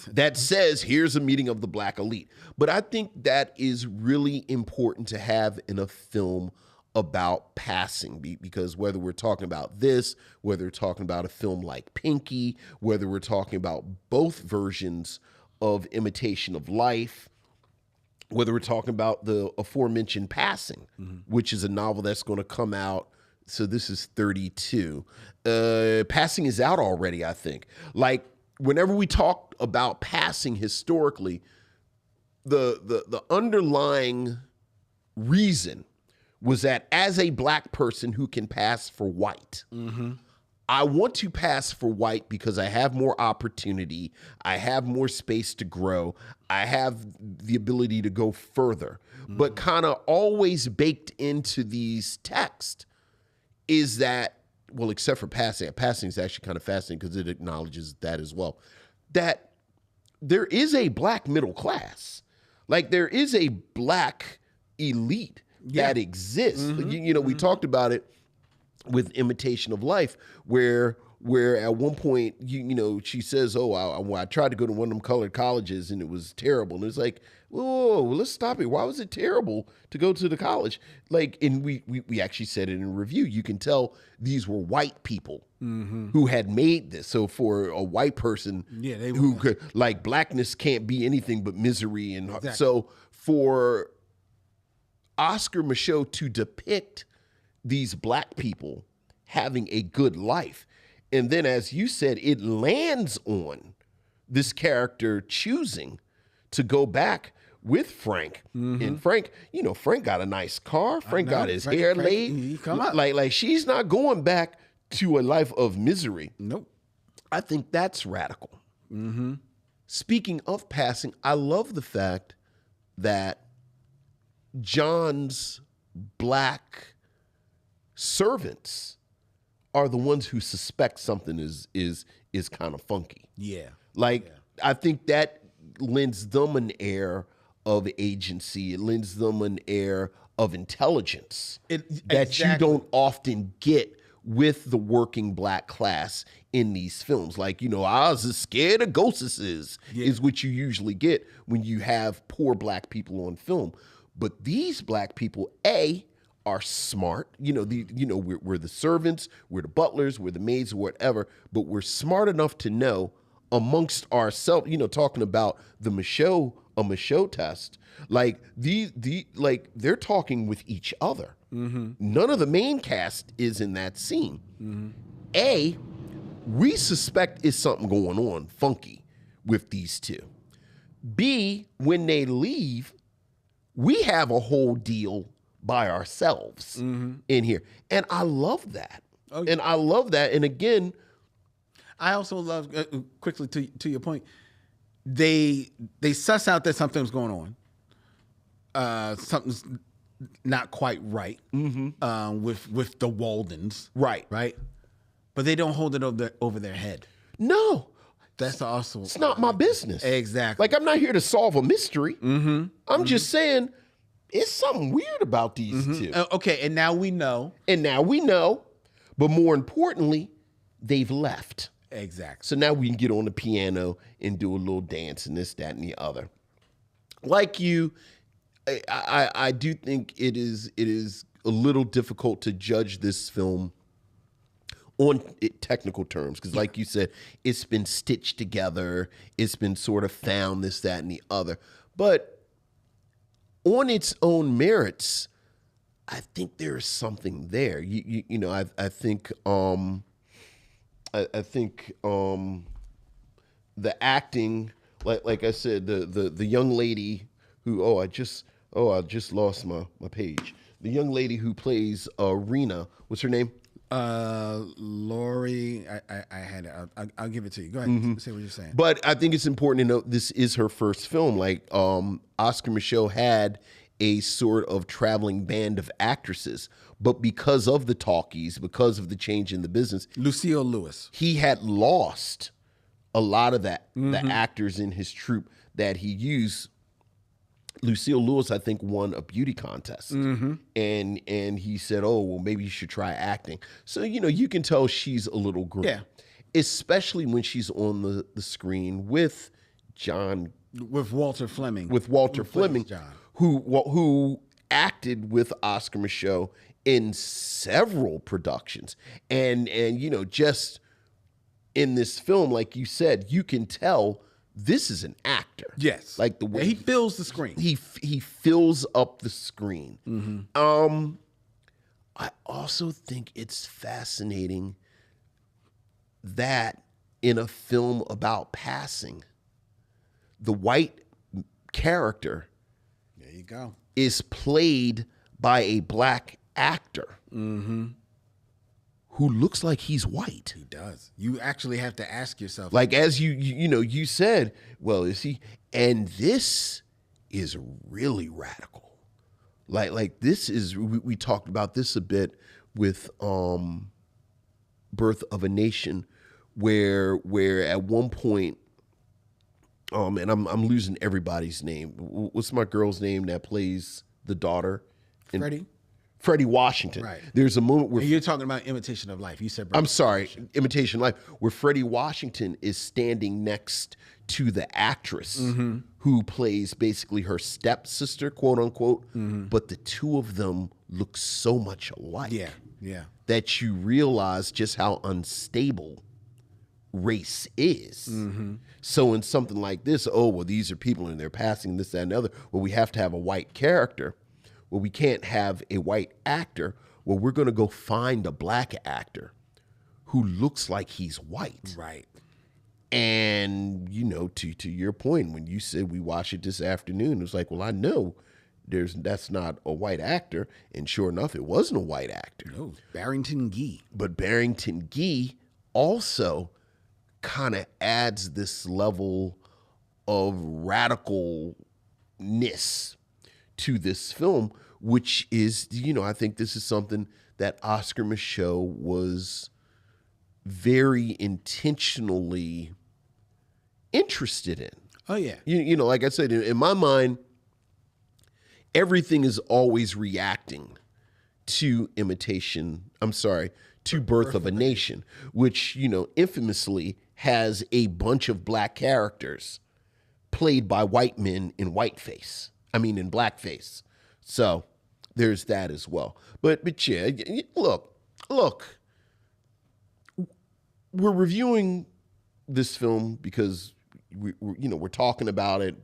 that says, here's a meeting of the black elite. But I think that is really important to have in a film about passing, because whether we're talking about this, whether we're talking about a film like Pinky, whether we're talking about both versions of Imitation of Life, whether we're talking about the aforementioned Passing, which is a novel that's going to come out. So this is 32. Passing is out already, I think. Like, whenever we talk about passing historically, the underlying reason was that as a black person who can pass for white, I want to pass for white because I have more opportunity, I have more space to grow, I have the ability to go further. But kind of always baked into these texts is that, well, except for passing. Passing is actually kind of fascinating because it acknowledges that as well, that there is a black middle class. Like, there is a black elite that exists. You know, we talked about it with Imitation of Life, where at one point, you know, she says, I tried to go to one of them colored colleges and it was terrible. And it's like, whoa, let's stop it. Why was it terrible to go to the college? Like, and we actually said it in a review. You can tell these were white people who had made this. So for a white person who could, like, blackness can't be anything but misery. And so for Oscar Micheaux to depict these black people having a good life, and then, as you said, it lands on this character choosing to go back with Frank. And Frank, you know, Frank got a nice car. Frank got his hair laid.
He come up.
Like she's not going back to a life of misery.
Nope.
I think that's radical. Speaking of passing, I love the fact that John's black servants are the ones who suspect something is kind of funky. I think that lends them an air of agency. It lends them an air of intelligence that you don't often get with the working black class in these films. Like, you know, I was as scared of ghosts is what you usually get when you have poor black people on film. But these black people, are smart. You know, we're the servants, we're the butlers, we're the maids, or whatever, but we're smart enough to know amongst ourselves, you know, talking about a Micheaux test, like like they're talking with each other. None of the main cast is in that scene. We suspect is something going on funky with these two. B, when they leave, we have a whole deal by ourselves in here. And I love that. And I love that. And again,
I also love, quickly to your point, they suss out that something's going on. Something's not quite right with the Waldens.
Right.
But they don't hold it over their head.
No.
That's also...
It's not my business.
Exactly.
Like, I'm not here to solve a mystery. I'm just saying, it's something weird about these two.
Okay, and now we know.
But more importantly, they've left.
Exactly.
So now we can get on the piano and do a little dance and this, that, and the other. Like you, I do think it is a little difficult to judge this film on technical terms, because like you said, it's been stitched together, it's been sort of found, this, that, and the other. But on its own merits, I think there is something there. You know, I think the acting, like I said, the young lady who I just lost my page. The young lady who plays Rena, what's her name?
Lori, I had it. I'll give it to you. Go ahead. Say what you're saying.
But I think it's important to note this is her first film. Like Oscar Micheaux had a sort of traveling band of actresses, but because of the talkies, because of the change in the business,
Lucille Lewis,
he had lost a lot of that the actors in his troupe that he used. Lucille Lewis, I think, won a beauty contest, and he said, "Oh, well, maybe you should try acting." So you can tell she's a little green, especially when she's on the screen with
Walter Fleming,
John, who acted with Oscar Micheaux in several productions, and just in this film, like you said, you can tell this is an actor.
Yes,
like the way
he fills the screen.
He fills up the screen. I also think it's fascinating that in a film about passing, the white character,
there you go,
is played by a black actor who looks like he's white.
He does. You actually have to ask yourself,
like, as you said, well, is he? And this is really radical. Like this is, we talked about this a bit with Birth of a Nation, where at one point, and I'm losing everybody's name. What's my girl's name that plays the daughter? Freddie Washington.
Right.
There's a moment where
you're talking about Imitation of Life. You said,
I'm sorry, Imitation of Life, where Freddie Washington is standing next to the actress who plays basically her stepsister, quote unquote. But the two of them look so much alike.
Yeah.
That you realize just how unstable race is. So in something like this, these are people and they're passing this, that, and the other. Well, we have to have a white character. Well, we can't have a white actor. Well, we're going to go find a black actor who looks like he's white.
Right.
And, to your point, when you said we watched it this afternoon, it was like, well, I know that's not a white actor. And sure enough, it wasn't a white actor.
No, Barrington Gee.
But Barrington Gee also kind of adds this level of radicalness to this film, which is, I think this is something that Oscar Micheaux was very intentionally interested in.
Oh, yeah.
Like I said, in my mind, everything is always reacting to Birth of a Nation, which, infamously has a bunch of black characters played by white men in blackface. So there's that as well. But yeah, look, we're reviewing this film because we're talking about it.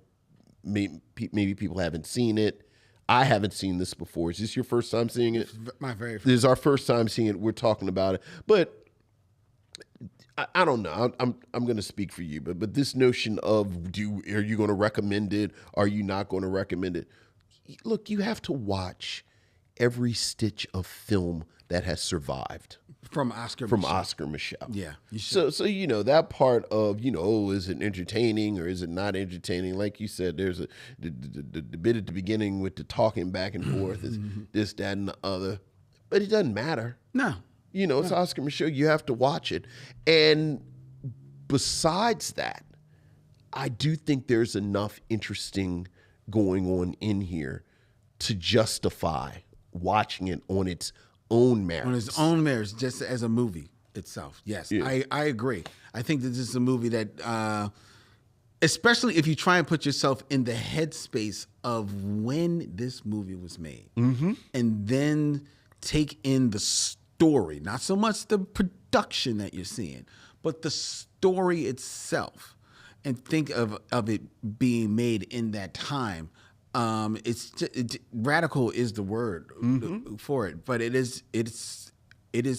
Maybe people haven't seen it. I haven't seen this before. Is this your first time seeing it?
My very first.
This is our first time seeing it. We're talking about it, but I don't know. I'm going to speak for you, but this notion of are you going to recommend it? Are you not going to recommend it? Look, you have to watch every stitch of film that has survived
from Oscar
Micheaux.
Yeah, you should.
So that part of is it entertaining or is it not entertaining? Like you said, there's the bit at the beginning with the talking back and forth, is this, that, and the other, but it doesn't matter.
No.
It's Oscar Micheaux. You have to watch it. And besides that, I do think there's enough interesting going on in here to justify watching it on its own merits.
On its own merits, just as a movie. itself. Yes,
Yeah.
I agree. I think that this is a movie that, especially if you try and put yourself in the headspace of when this movie was made, and then take in the story, not so much the production that you're seeing, but the story itself, and think of it being made in that time. Radical is the word for it, but it is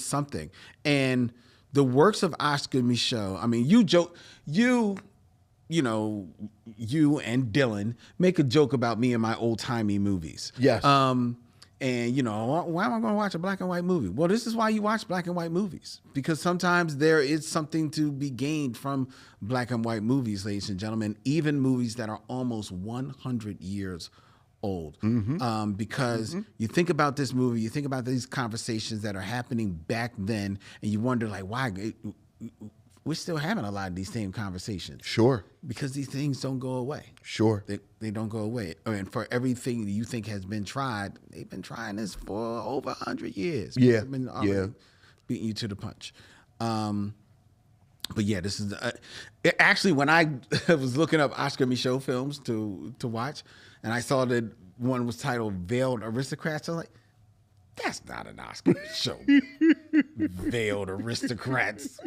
something. And the works of Oscar Micheaux, I mean, you and Dylan make a joke about me and my old timey movies.
Yes.
And why am I going to watch a black and white movie? Well, this is why you watch black and white movies, because sometimes there is something to be gained from black and white movies, ladies and gentlemen, even movies that are almost 100 years old. Because you think about this movie, you think about these conversations that are happening back then, and you wonder, like, why we're still having a lot of these same conversations.
Sure.
Because these things don't go away.
Sure.
They don't go away. I mean, for everything that you think has been tried, they've been trying this for over 100 years.
Yeah.
They've been already beating you to the punch. But yeah, this is actually, when I was looking up Oscar Micheaux films to watch, and I saw that one was titled "Veiled Aristocrats," I was like, that's not an Oscar Micheaux. Veiled Aristocrats.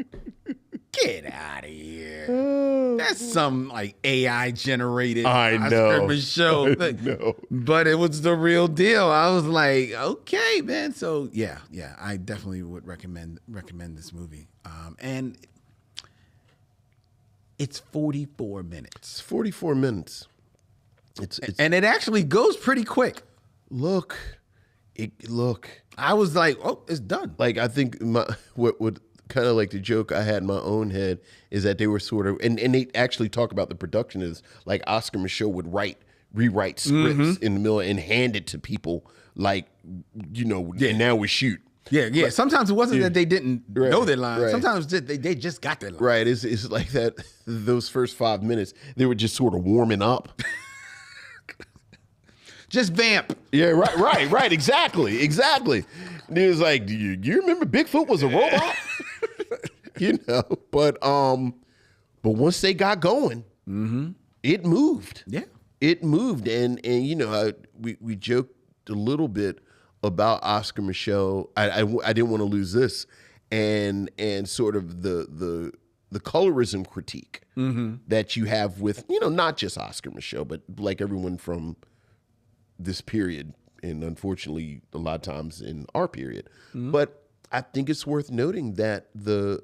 Get out of here. That's some like AI generated Oscar Micheaux thing. But it was the real deal. I was like, okay, man. So yeah, I definitely would recommend this movie. And it's 44 minutes.
It's 44 minutes. It's
and it actually goes pretty quick.
Look.
I was like, oh, it's done.
Like, I think what would kind of like the joke I had in my own head is that they were sort of, and they actually talk about the production is like Oscar Micheaux would rewrite scripts in the middle and hand it to people, like, and now we shoot.
Yeah. But sometimes it wasn't that they didn't know their lines.
Right.
Sometimes they just got their lines.
Right. It's like that. Those first 5 minutes, they were just sort of warming up.
Just vamp.
Yeah, right. Exactly. And he was like, do you remember Bigfoot was a robot? But once they got going, it moved.
Yeah.
It moved. And we joked a little bit about Oscar Micheaux. I didn't want to lose this. And sort of the colorism critique that you have with, not just Oscar Micheaux, but like everyone from this period, and unfortunately a lot of times in our period. But I think it's worth noting that the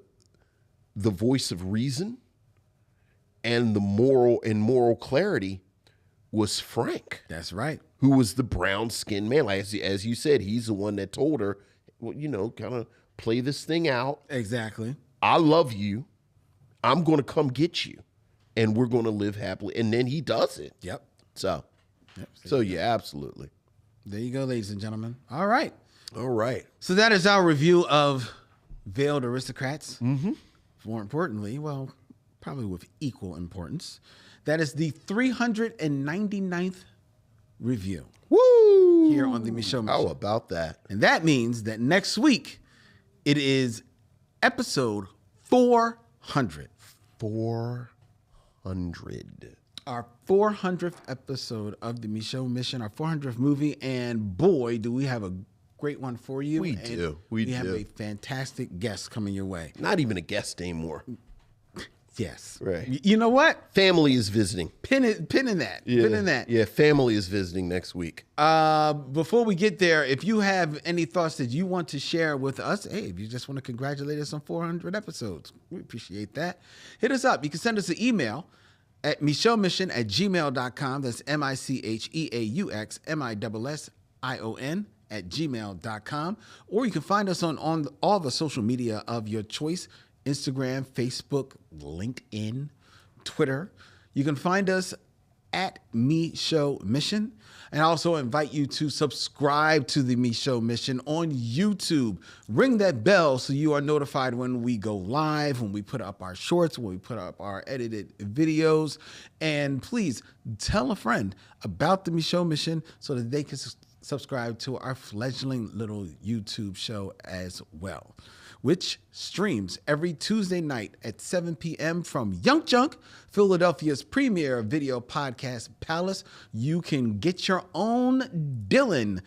voice of reason and the moral clarity was Frank.
That's right.
Who was the brown-skinned man. Like, as you said, he's the one that told her, well, kind of play this thing out.
Exactly.
I love you. I'm going to come get you, and we're going to live happily. And then he does it.
Yep.
So yeah, absolutely.
There you go, ladies and gentlemen. All right.
So
that is our review of Veiled Aristocrats. More importantly, well, probably with equal importance, that is the 399th review.
Woo!
Here on the Micheaux Mission.
How about that?
And that means that next week it is episode 400.
400.
Our 400th episode of the Micheaux Mission, our 400th movie, and boy, do we have a great one for you.
We
And
do.
We have a fantastic guest coming your way.
Not even a guest anymore.
Yes.
Right.
You know what?
Family is visiting.
Pin in that.
Yeah.
Pin in that.
Yeah, family is visiting next week.
Before we get there, if you have any thoughts that you want to share with us, hey, if you just want to congratulate us on 400 episodes, we appreciate that. Hit us up. You can send us an email at micheauxmission@gmail.com. That's MICHEAUXMISSION@gmail.com. Or you can find us on all the social media of your choice: Instagram, Facebook, LinkedIn, Twitter. You can find us at Micheaux Mission. And I also invite you to subscribe to the Micheaux Mission on YouTube. Ring that bell so you are notified when we go live, when we put up our shorts, when we put up our edited videos. And please tell a friend about the Micheaux Mission so that they can subscribe to our fledgling little YouTube show as well. which streams every Tuesday night at 7 p.m. from Young Junk, Philadelphia's premier video podcast palace. You can get your own Dylan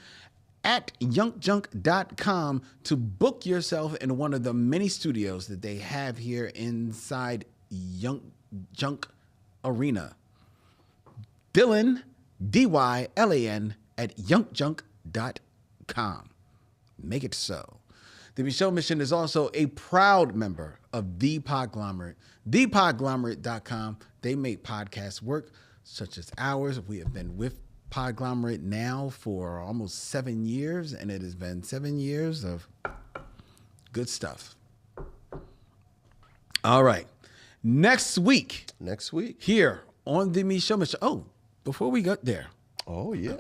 at youngjunk.com to book yourself in one of the many studios that they have here inside Young Junk Arena. Dylan, Dylan, at youngjunk.com. Make it so. The Micheaux Mission is also a proud member of The Podglomerate. ThePodglomerate.com. They make podcasts work, such as ours. We have been with Podglomerate now for almost 7 years, and it has been 7 years of good stuff. All right. Next week. Here on the Micheaux Mission. Oh, before we got there.
Oh, yeah.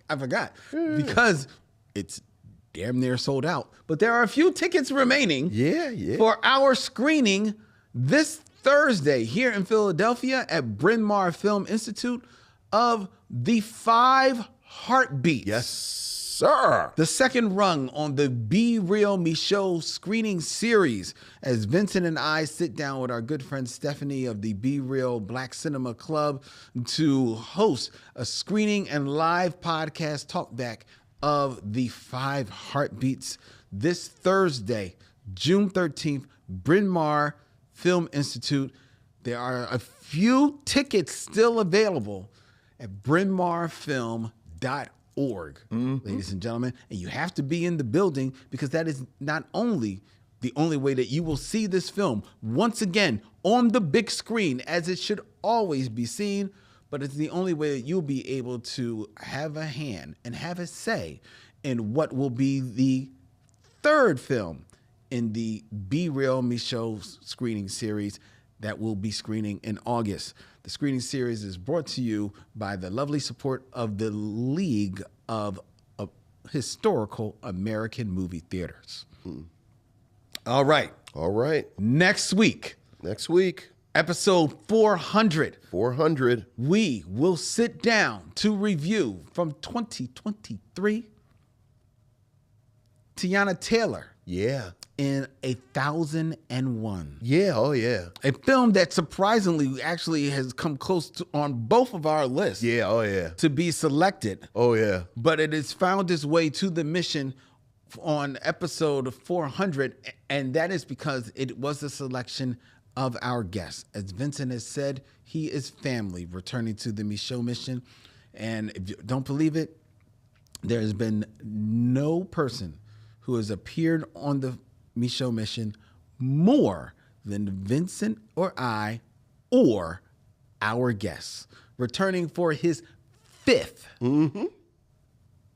I forgot. Because it's damn near sold out. But there are a few tickets remaining for our screening this Thursday here in Philadelphia at Bryn Mawr Film Institute of The Five Heartbeats.
Yes, sir.
The second rung on the Be Real Micheaux screening series, as Vincent and I sit down with our good friend Stephanie of the Be Real Black Cinema Club to host a screening and live podcast talkback of The Five Heartbeats this Thursday, June 13th, Bryn Mawr Film Institute. There are a few tickets still available at brynmarfilm.org, ladies and gentlemen. And you have to be in the building, because that is not only the only way that you will see this film once again on the big screen, as it should always be seen, but it's the only way that you'll be able to have a hand and have a say in what will be the third film in the Be Real Micheaux screening series that will be screening in August. The screening series is brought to you by the lovely support of the League of Historical American Movie Theaters. All right. Next week, episode 400. We will sit down to review from 2023 Tiana Taylor.
Yeah.
In 1001.
Yeah, oh yeah.
A film that surprisingly actually has come close to on both of our lists.
Yeah, oh yeah.
To be selected.
Oh yeah.
But it has found its way to the mission on episode 400, and that is because it was a selection of our guests. As Vincent has said, he is family returning to the Micheaux Mission. And if you don't believe it, there has been no person who has appeared on the Micheaux Mission more than Vincent or I or our guests, returning for his fifth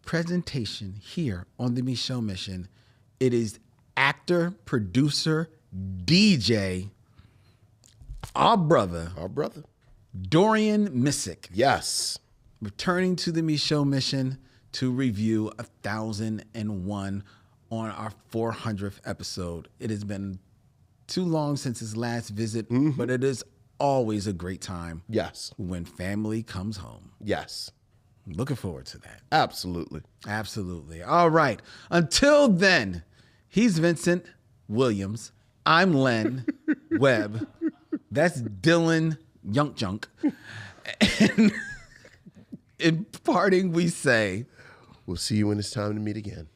presentation here on the Micheaux Mission. It is actor, producer, DJ, our brother, Dorian Missick.
Yes.
Returning to the Micheaux Mission to review 1001 on our 400th episode. It has been too long since his last visit, but it is always a great time.
Yes.
When family comes home.
Yes.
Looking forward to that.
Absolutely.
All right. Until then, he's Vincent Williams. I'm Len Webb. That's Dylan Young Junk. And in parting, we say,
we'll see you when it's time to meet again.